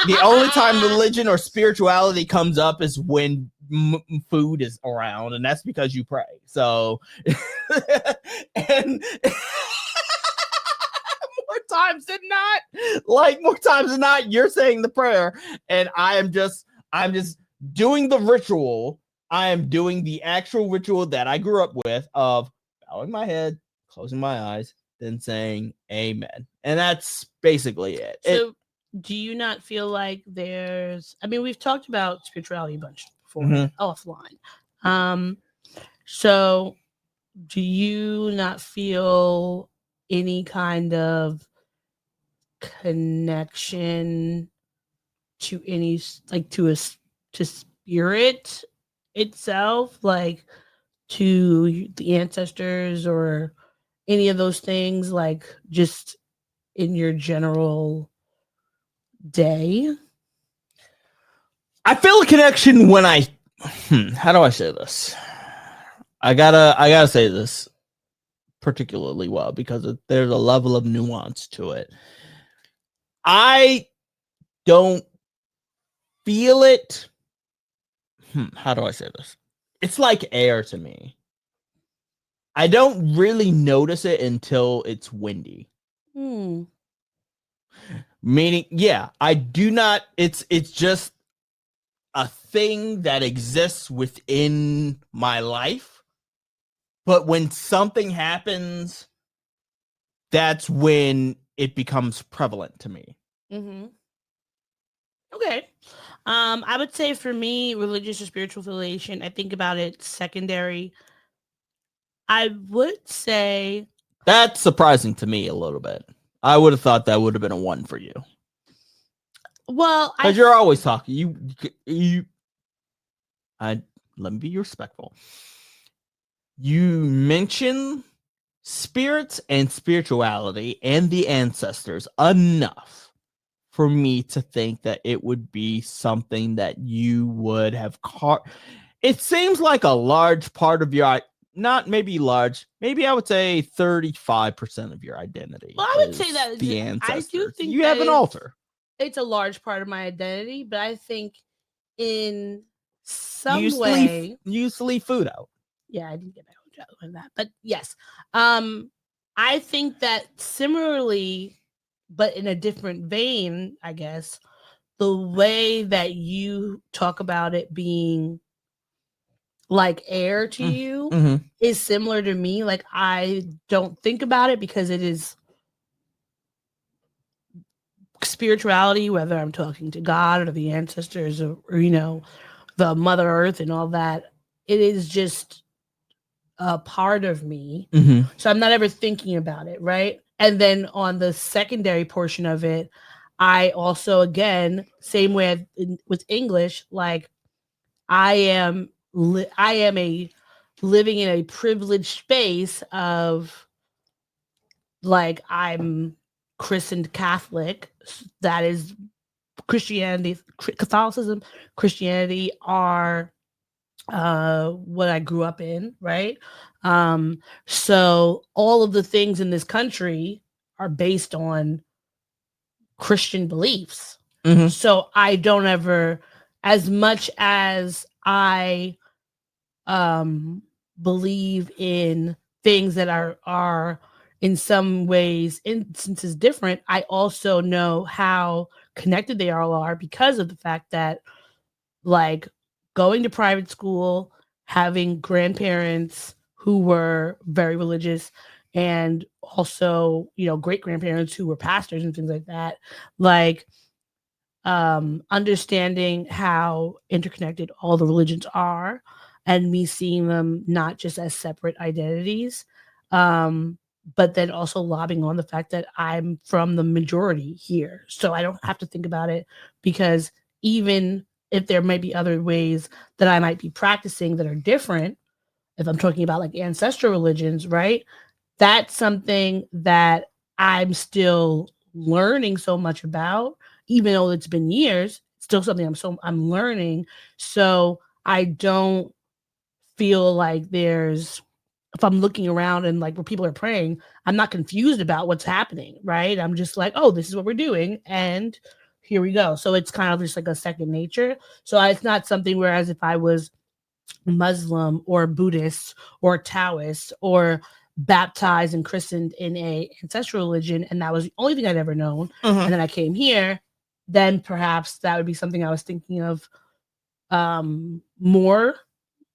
The only time religion or spirituality comes up is when food is around, and that's because you pray. So, and more times than not, you're saying the prayer, and I'm just doing the ritual. I am doing the actual ritual that I grew up with of bowing my head, closing my eyes, then saying amen. And that's basically it. So do you not feel like we've talked about spirituality a bunch before offline. So do you not feel any kind of connection to any to spirit itself, like to the ancestors or any of those things, like just in your general day? I feel a connection when how do I say this? I gotta say this particularly well because there's a level of nuance to it. I don't feel it. How do I say this? It's like air to me. I don't really notice it until it's windy. Meaning, yeah, I do not. It's just a thing that exists within my life. But when something happens, that's when it becomes prevalent to me. Okay. I would say for me, religious or spiritual affiliation, I think about it secondary. I would say that's surprising to me a little bit. I would have thought that would have been a 1 for you. Well, because you're always talking. Let me be respectful. You mention spirits and spirituality and the ancestors enough for me to think that it would be something that you would have caught. It seems like a large part of your, not maybe large, maybe I would say 35% of your identity. Well, I would say that the ancestors. I do think you have an altar. It's a large part of my identity, but I think in some way you used to leave food out. Yeah, I didn't get my own job on that. But yes. I think that similarly, but in a different vein, I guess, the way that you talk about it being like air to you is similar to me. Like, I don't think about it because it is spirituality, whether I'm talking to God or the ancestors or the Mother Earth and all that. It is just a part of me. So I'm not ever thinking about it, right? And then on the secondary portion of it, I also, again, same way with English, like I am a living in a privileged space of, like, I'm christened Catholic. That is Catholicism, Christianity are what I grew up in, right? So all of the things in this country are based on Christian beliefs. So I don't ever, as much as I believe in things that are in some ways instances different, I also know how connected they all are because of the fact that, like, going to private school, having grandparents who were very religious, and also, great grandparents who were pastors and things like that, like, understanding how interconnected all the religions are, and me seeing them not just as separate identities, but then also lobbing on the fact that I'm from the majority here. So I don't have to think about it, because even if there may be other ways that I might be practicing that are different, if I'm talking about like ancestral religions, right? That's something that I'm still learning so much about, even though it's been years. Still something I'm learning. So I don't feel like if I'm looking around and like where people are praying, I'm not confused about what's happening, right? I'm just like, oh, this is what we're doing, and here we go. So it's kind of just like a second nature. So it's not something, whereas if I was Muslim or Buddhist or Taoist or baptized and christened in a ancestral religion, and that was the only thing I'd ever known, and then I came here, then perhaps that would be something I was thinking of more,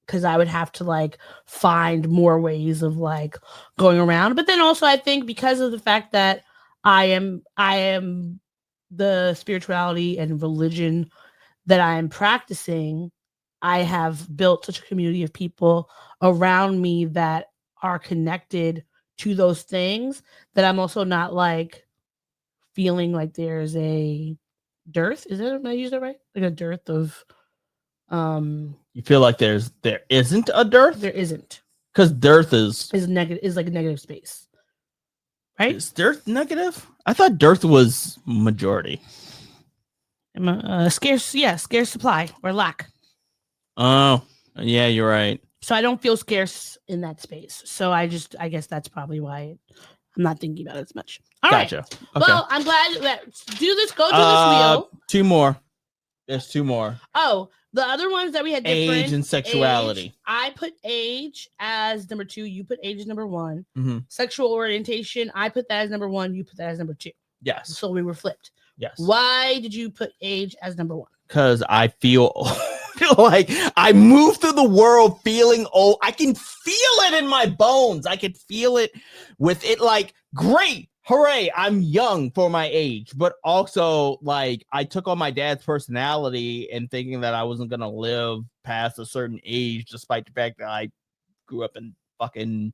because I would have to like find more ways of like going around. But then also I think because of the fact that I am the spirituality and religion that I am practicing, I have built such a community of people around me that are connected to those things, that I'm also not like feeling like there's a dearth. Is it, am I use that right? Like a dearth of You feel like there isn't a dearth? There isn't. Because dearth is negative, is like a negative space. Right? Is dearth negative? I thought dearth was majority. Scarce supply or lack. Oh, yeah, you're right. So I don't feel scarce in that space. So I guess that's probably why I'm not thinking about it as much. All gotcha. Right. Okay. Well, I'm glad. Let's do this. Go do this wheel. Two more. There's two more. Oh, the other ones that we had different. Age and sexuality. Age, I put age as number 2. You put age as number 1. Mm-hmm. Sexual orientation, I put that as number 1. You put that as number 2. Yes. So we were flipped. Yes. Why did you put age as number 1? Because I feel like I move through the world feeling old. I can feel it in my bones. I can feel it with it, like, great. Hooray, I'm young for my age, but also, like, I took on my dad's personality and thinking that I wasn't going to live past a certain age, despite the fact that I grew up in fucking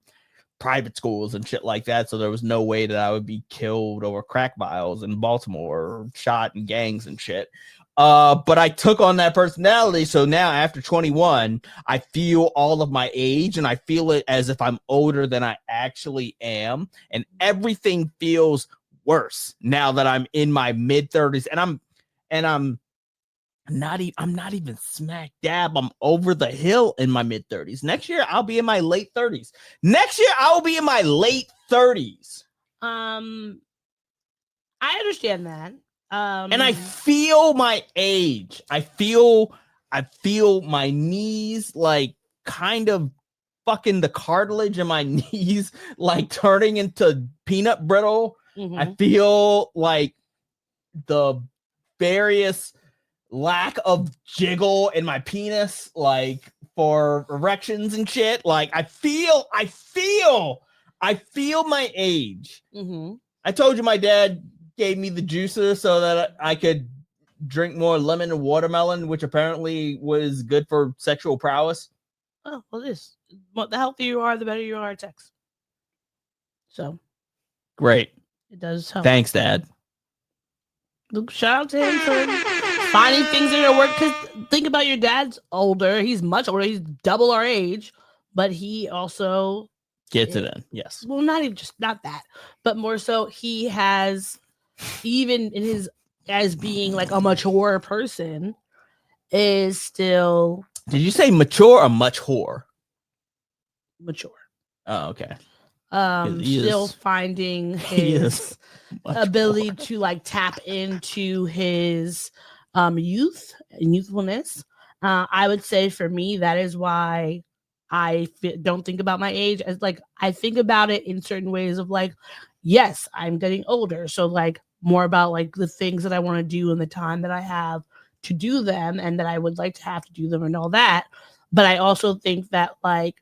private schools and shit like that. So there was no way that I would be killed over crack vials in Baltimore or shot in gangs and shit. But I took on that personality. So now after 21, I feel all of my age and I feel it as if I'm older than I actually am. And everything feels worse now that I'm in my mid 30s and I'm not even smack dab. I'm over the hill in my mid 30s. Next year, I'll be in my late 30s. I understand that. And I feel my age. I feel my knees like kind of fucking the cartilage in my knees like turning into peanut brittle. Mm-hmm. I feel like the various lack of jiggle in my penis, like for erections and shit. Like I feel my age. Mm-hmm. I told you my dad gave me the juicer so that I could drink more lemon and watermelon, which apparently was good for sexual prowess. Oh, well, the healthier you are, the better you are at sex. So Great. it does help. Thanks, Dad. Look, shout out to him for finding things that are work. Because think about your dad's older. He's much older. He's double our age, but he also gets it in. Yes. Well, not that, but more so he has, even in his as being like a mature person, is still. Did you say mature or much whore? Mature. Oh, okay. Still finding his ability to like tap into his youth and youthfulness. I would say for me, that is why I don't think about my age as like, I think about it in certain ways of like, yes, I'm getting older. So like more about like the things that I want to do and the time that I have to do them and that I would like to have to do them and all that. But I also think that like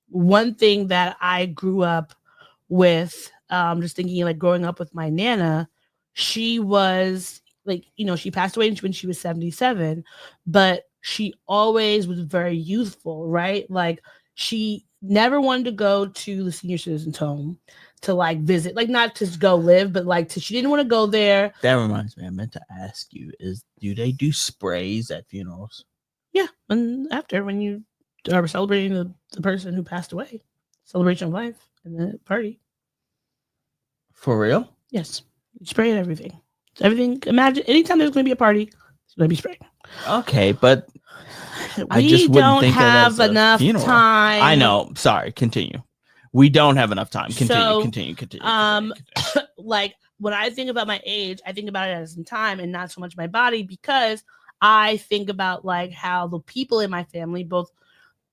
one thing that I grew up with, just thinking like growing up with my Nana, she was like, she passed away when she was 77, but she always was very youthful, right? Like she never wanted to go to the senior citizens home to like visit, like not to go live, but like she didn't want to go there. That reminds me, I meant to ask you, do they do sprays at funerals? Yeah, and after when you are celebrating the person who passed away, celebration of life and the party. For real? Yes. You spray everything. Imagine anytime there's going to be a party, it's going to be sprayed. Okay, but I just wouldn't think have enough time. I know. Sorry. Continue. We don't have enough time. Continue. Like when I think about my age, I think about it as in time and not so much my body, because I think about like how the people in my family, both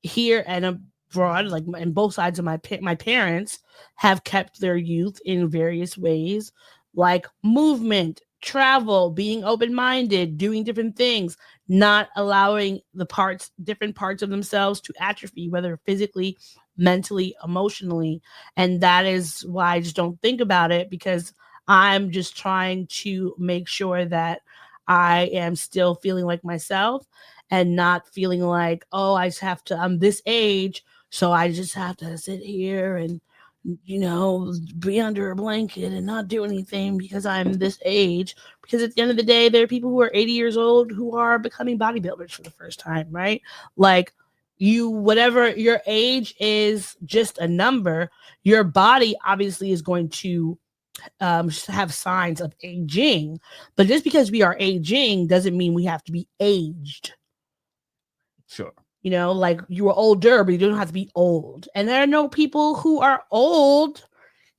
here and abroad, like in both sides of my parents, have kept their youth in various ways, like movement, travel, being open-minded, doing different things, not allowing different parts of themselves to atrophy, whether physically, mentally, emotionally. And that is why I just don't think about it, because I'm just trying to make sure that I am still feeling like myself and not feeling like, oh, I'm this age, so I just have to sit here and, be under a blanket and not do anything because I'm this age. Because at the end of the day, there are people who are 80 years old who are becoming bodybuilders for the first time, right? Like whatever your age is, just a number. Your body obviously is going to have signs of aging, but just because we are aging doesn't mean we have to be aged. Sure. Like you are older, but you don't have to be old. And there are no people who are old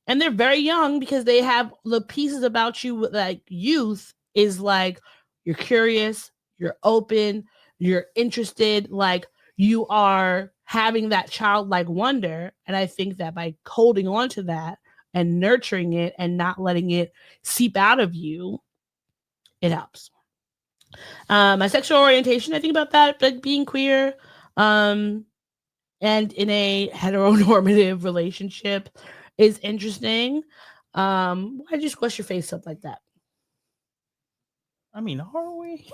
and they're very young, because they have the pieces about you, like youth is like you're curious, you're open, you're interested, like you are having that childlike wonder. And I think that by holding on to that and nurturing it and not letting it seep out of you, it helps. My sexual orientation, I think about that, like being queer, and in a heteronormative relationship is interesting. Why did you squish your face up like that? I mean, are we?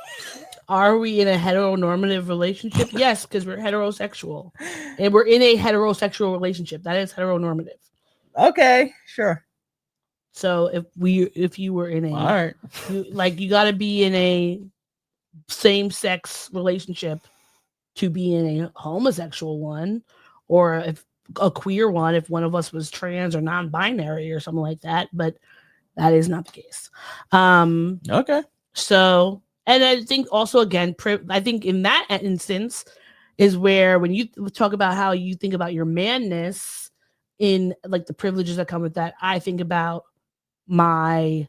Are we in a heteronormative relationship? Yes, because we're heterosexual. And we're in a heterosexual relationship. That is heteronormative. Okay, sure. So if you were in a, all right, you got to be in a same-sex relationship to be in a homosexual one, or if a queer one, if one of us was trans or non-binary or something like that, but that is not the case. Okay. So, and I think also, again, I think in that instance is where when you talk about how you think about your manness in like the privileges that come with that, I think about my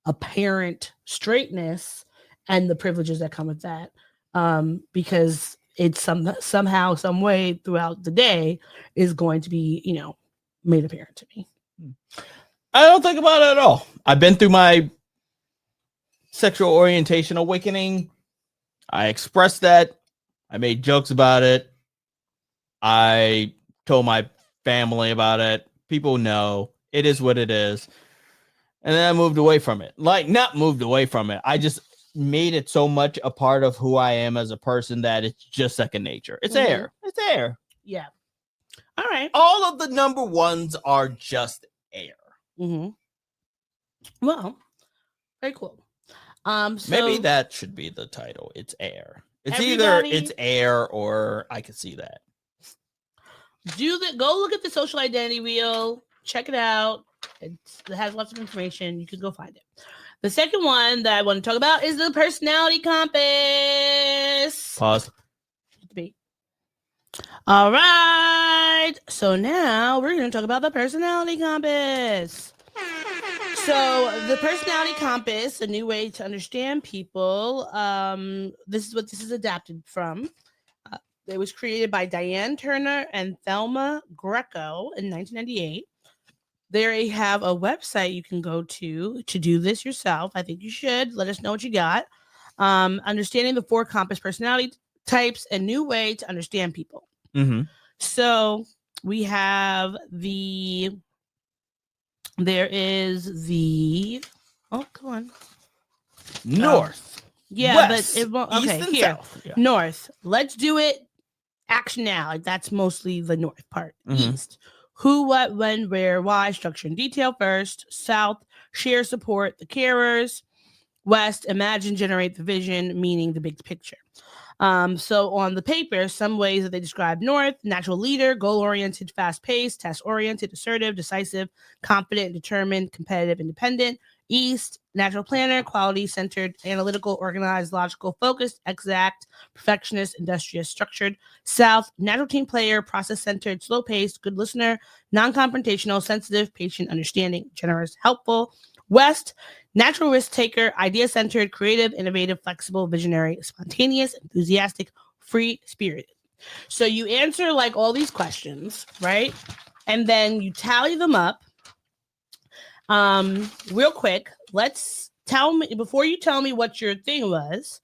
apparent straightness and the privileges that come with that. Because it's somehow, some way throughout the day is going to be, made apparent to me. I don't think about it at all. I've been through my sexual orientation awakening. I expressed that. I made jokes about it. I told my family about it. People know it is what it is. And then I moved away from it. Like, not moved away from it. I just made it so much a part of who I am as a person that it's just second nature. It's air. It's air. Yeah. All right. All of the number ones are just air. Well, very cool. So maybe that should be the title. It's air. It's either it's air or I could see that. Go look at the social identity wheel. Check it out. It has lots of information. You can go find it. The second one that I want to talk about is the personality compass. Pause. All right. So now we're going to talk about the personality compass. So the personality compass, a new way to understand people. This is what this is adapted from. It was created by Diane Turner and Thelma Greco in 1998. They have a website you can go to do this yourself. I think you should. Let us know what you got. Understanding the 4 compass personality types, a new way to understand people. So we have there is oh, come on. North. Yeah, West, but it won't. East Okay, and here. South. Yeah. North. Let's do it. Action now. Like, that's mostly the north part. East. Who, what, when, where, why, structure and detail first. South. Share, support the carers. West. Imagine, generate the vision, meaning the big picture. So on the paper, some ways that they describe North: natural leader, goal-oriented, fast-paced, task-oriented, assertive, decisive, confident, determined, competitive, independent. East: natural planner, quality-centered, analytical, organized, logical, focused, exact, perfectionist, industrious, structured. South: natural team player, process-centered, slow-paced, good listener, non-confrontational, sensitive, patient, understanding, generous, helpful. West: natural risk taker, idea centered, creative, innovative, flexible, visionary, spontaneous, enthusiastic, free spirited. So you answer like all these questions, right? And then you tally them up. Real quick, tell me, before you tell me what your thing was,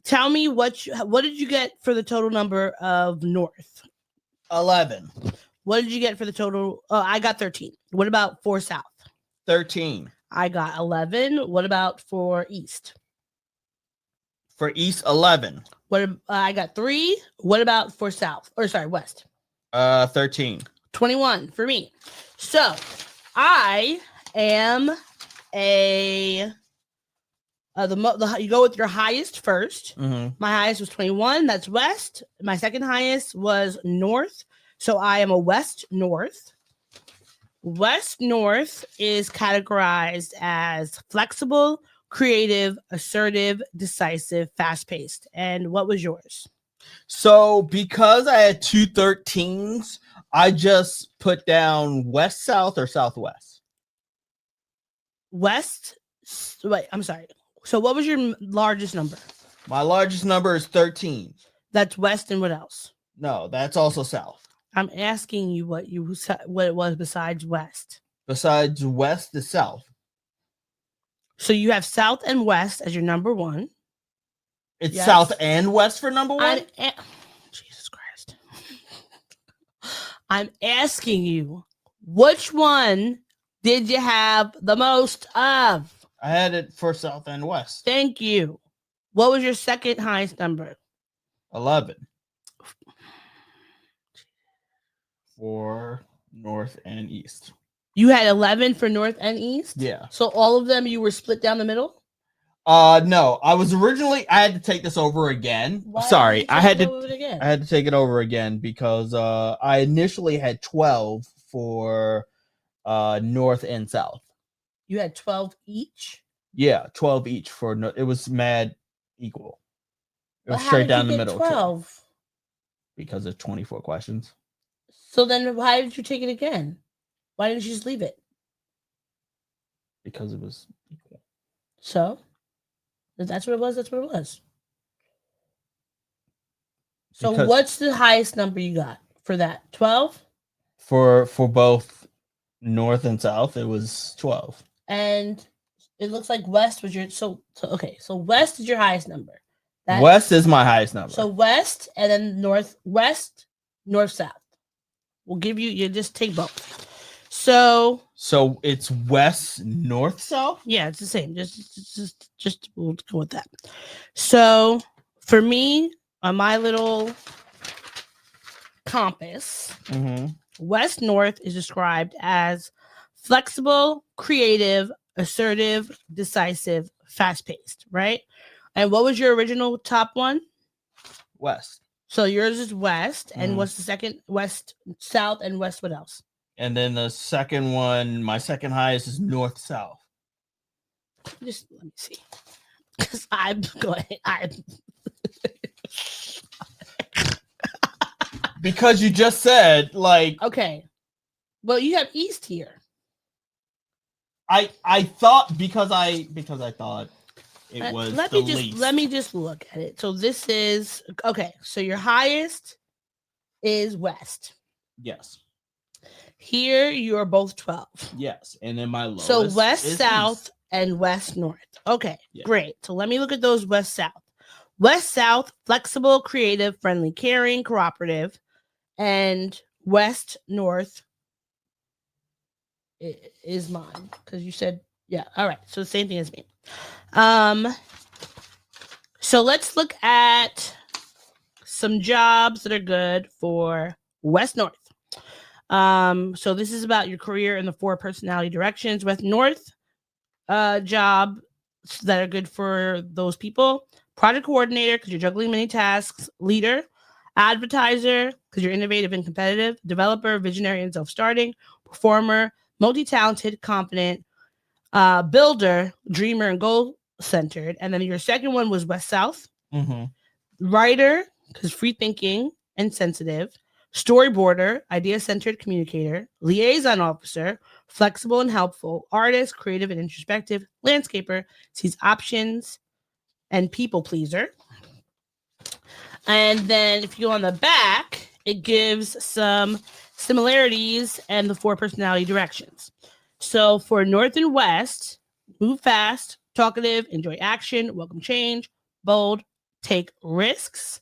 tell me what did you get for the total number of North? 11. What did you get for the total? Oh, I got 13. What about for South? 13. I got 11. What about for East? For East, 11. I got 3. What about for South? Or sorry, West? 13. 21 for me. So I am you go with your highest first. My highest was 21. That's West. My second highest was North. So I am a West North. West North is categorized as flexible, creative, assertive, decisive, fast-paced. And what was yours? So because I had 2 13s, I just put down West, South, or Southwest. West. Wait, I'm sorry. So what was your largest number? My largest number is 13. That's West, and what else? No, that's also South. I'm asking you what it was besides West. Besides West is South. So you have South and West as your number 1. It's yes. South and West for number 1? Jesus Christ. I'm asking you, which one did you have the most of? I had it for South and West. Thank you. What was your second highest number? 11. For North and East. You had 11 for North and East? Yeah. So all of them you were split down the middle? No. I had to take this over again. Sorry. I had to take it over again because I initially had 12 for North and South. You had 12 each? Yeah, 12 each for it was mad equal. It was straight down the middle. 12? Because of 24 questions. So then why did you take it again? Why didn't you just leave it? Because it was equal. So? If that's what it was, that's what it was. So what's the highest number you got for that? 12? For both north and south, it was 12. And it looks like west was your so west is your highest number. West is my highest number. So west and then north south. We'll give you just take both. So it's west, north, south? Yeah, it's the same. Just we'll go with that. So for me, on my little compass, west north is described as flexible, creative, assertive, decisive, fast-paced, right? And what was your original top one? West. So yours is west, and what's the second? West, south, and west. What else? And then the second one, my second highest is north south. Just let me see, because I'm going. Because you just said okay, well you have east here. I thought because I thought it was let me just look at it. So this is okay. So your highest is west. Yes. Here you are both 12. Yes, and then my lowest. So west south east. And west north. Okay, great. So let me look at those west south. West south, flexible, creative, friendly, caring, cooperative, and west north is mine because you said all right, so the same thing as me. So let's look at some jobs that are good for west north. So this is about your career in the 4 personality directions. West north jobs that are good for those people: project coordinator because you're juggling many tasks, leader, advertiser because you're innovative and competitive, developer, visionary and self-starting, performer, multi-talented, confident, builder, dreamer, and goal-centered. And then your second one was west-south. Writer, because free thinking and sensitive, storyboarder, idea-centered communicator, liaison officer, flexible and helpful, artist, creative and introspective, landscaper, sees options, and people pleaser. And then if you go on the back, it gives some similarities and the 4 personality directions. So for north and west, move fast, talkative, enjoy action, welcome change, bold, take risks.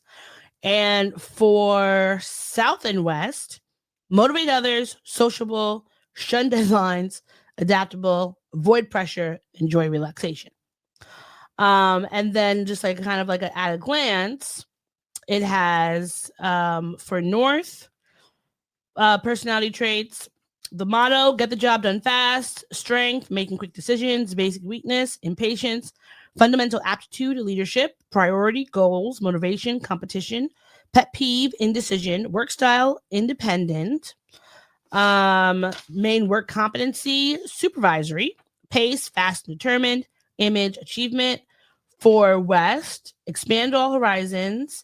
And for south and west, motivate others, sociable, shun deadlines, adaptable, avoid pressure, enjoy relaxation. And then just like kind of like at a glance, it has for north personality traits, the motto: get the job done fast, strength, making quick decisions, basic weakness, impatience, fundamental aptitude, leadership, priority, goals, motivation, competition, pet peeve, indecision, work style, independent, main work competency, supervisory, pace, fast and determined, image, achievement. For west, expand all horizons,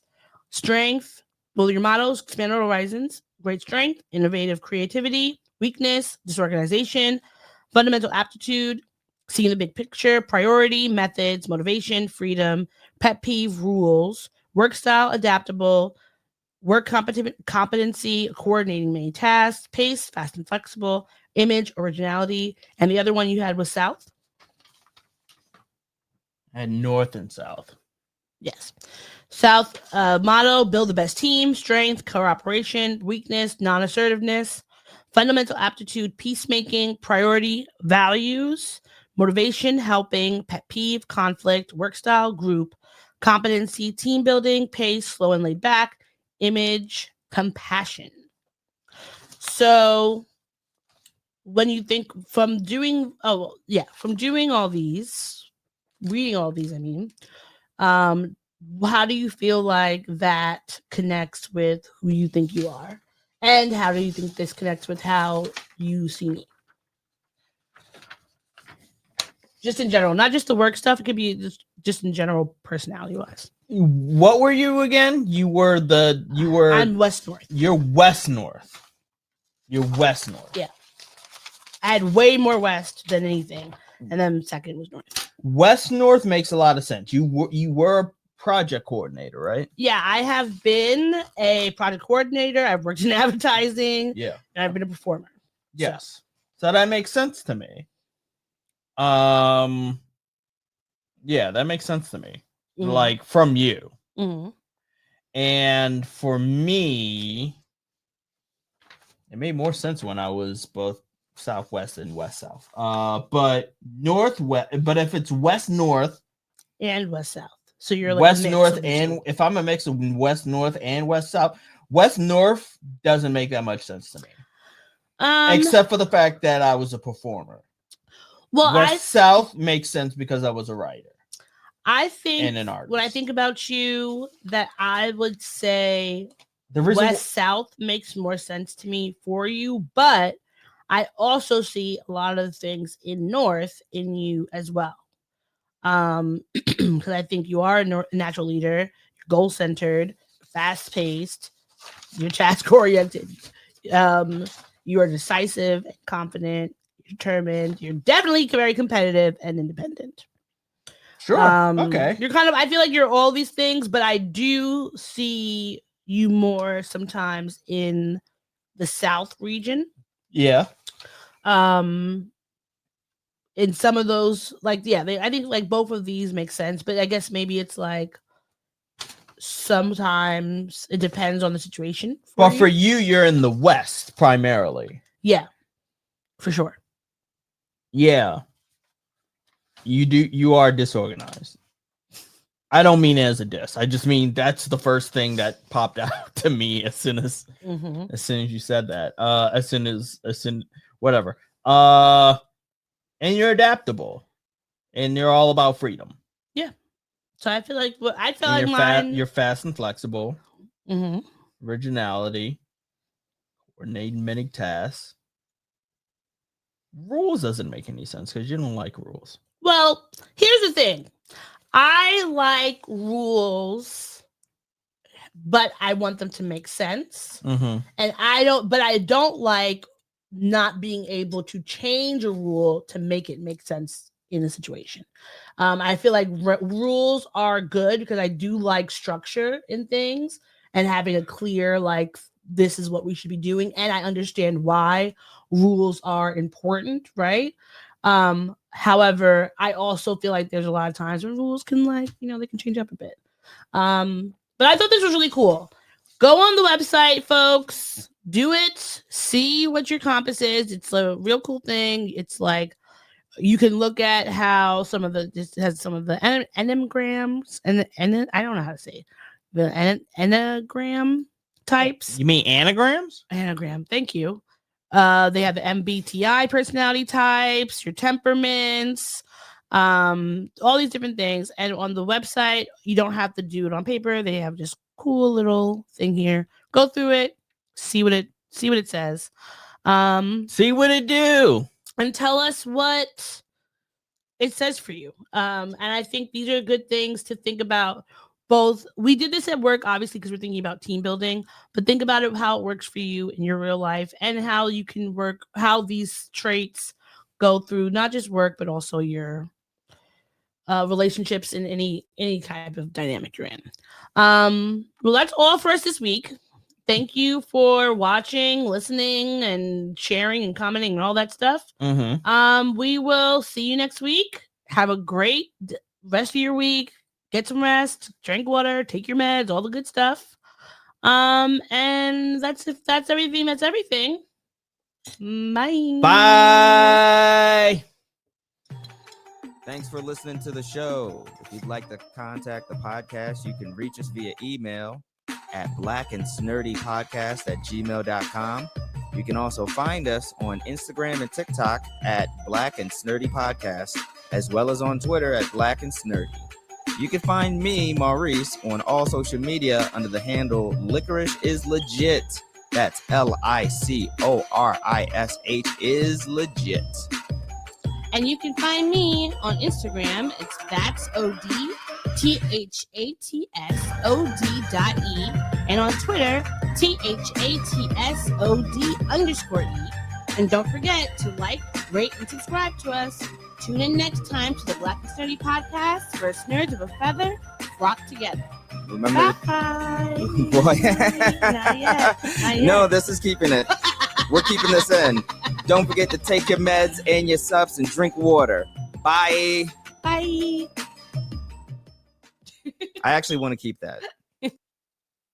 strength, well, your mottos: expand all horizons, great strength, innovative creativity, weakness, disorganization, fundamental aptitude, seeing the big picture, priority, methods, motivation, freedom, pet peeve, rules, work style, adaptable, work competency, coordinating many tasks, pace, fast and flexible, image, originality. And the other one you had was south? And north and south. Yes. South motto: build the best team, strength, cooperation, weakness, non-assertiveness, fundamental aptitude, peacemaking, priority, values, motivation, helping, pet peeve, conflict, work style, group, competency, team building, pace, slow and laid back, image, compassion. So when you think from doing all these, reading all these, how do you feel like that connects with who you think you are? And how do you think this connects with how you see me? Just in general, not just the work stuff. It could be just in general, personality-wise. What were you again? I'm West North. You're West North. You're West North. Yeah. I had way more West than anything. And then second was North. West North makes a lot of sense. You were project coordinator, right? Yeah, I have been a project coordinator. I've worked in advertising. Yeah. And I've been a performer. Yes. So that makes sense to me. Yeah, that makes sense to me. Mm-hmm. Like from you. Mm-hmm. And for me, it made more sense when I was both Southwest and West South. But Northwest, but if it's West North and West South, so you're like West North, and if I'm a mix of West North and West South, West North doesn't make that much sense to me. Except for the fact that I was a performer. Well, West South makes sense because I was a writer. I think and an artist. When I think about you, that I would say the West South makes more sense to me for you, but I also see a lot of things in North in you as well. Because I think you are a natural leader, goal centered, fast paced, you're task oriented. You are decisive, confident, determined. You're definitely very competitive and independent. Sure. Okay. You're kind of, I feel like you're all these things, but I do see you more sometimes in the South region. Yeah. In some of those, like, yeah, I think like both of these make sense, but I guess maybe it's like sometimes it depends on the situation. For you, you're in the West primarily. Yeah, for sure. Yeah. You are disorganized. I don't mean it as a diss. I just mean that's the first thing that popped out to me as soon as you said that. As soon whatever. And you're adaptable. And you're all about freedom. Yeah. So I feel like you're fast and flexible. Originality. Coordinating many tasks. Rules doesn't make any sense because you don't like rules. Well, here's the thing. I like rules, but I want them to make sense. And I don't like not being able to change a rule to make it make sense in a situation. I feel like rules are good because I do like structure in things and having a clear, like, this is what we should be doing. And I understand why rules are important, right? However, I also feel like there's a lot of times when rules can, like, they can change up a bit. But I thought this was really cool. Go on the website, folks. Do it. See what your compass is. It's a real cool thing. It's like you can look at how this has some of the enneagrams and I don't know how to say it. The enneagram types. You mean anagrams? Anagram. Thank you. They have the MBTI personality types, your temperaments, all these different things. And on the website, you don't have to do it on paper. They have just cool little thing here. Go through it, see what it says. See what it do. And tell us what it says for you. And I think these are good things to think about. Both, we did this at work, obviously, because we're thinking about team building, but think about it, how it works for you in your real life and how you can work, how these traits go through not just work, but also your relationships in any type of dynamic you're in. Well, that's all for us this week. Thank you for watching, listening, and sharing and commenting and all that stuff. We will see you next week. Have a great rest of your week. Get some rest, drink water, take your meds, all the good stuff. And that's everything. That's everything. Bye. Bye. Thanks for listening to the show. If you'd like to contact the podcast, you can reach us via email at blackandsnerdypodcast@gmail.com. You can also find us on Instagram and TikTok at Black and Snurdy Podcast, as well as on Twitter at Black and Snurdy. You can find me, Maurice, on all social media under the handle Licorish is Legit. That's LICORISH is legit. And you can find me on Instagram. It's ThatsOD, and on Twitter, THATSOD_E. And don't forget to like, rate, and subscribe to us. Tune in next time to the Black and Snurdy Podcast, where nerds of a feather rock together. Remember, Bye. boy. Not yet. Not yet. No, this is keeping it. We're keeping this in. Don't forget to take your meds and your subs and drink water. Bye. Bye. I actually want to keep that.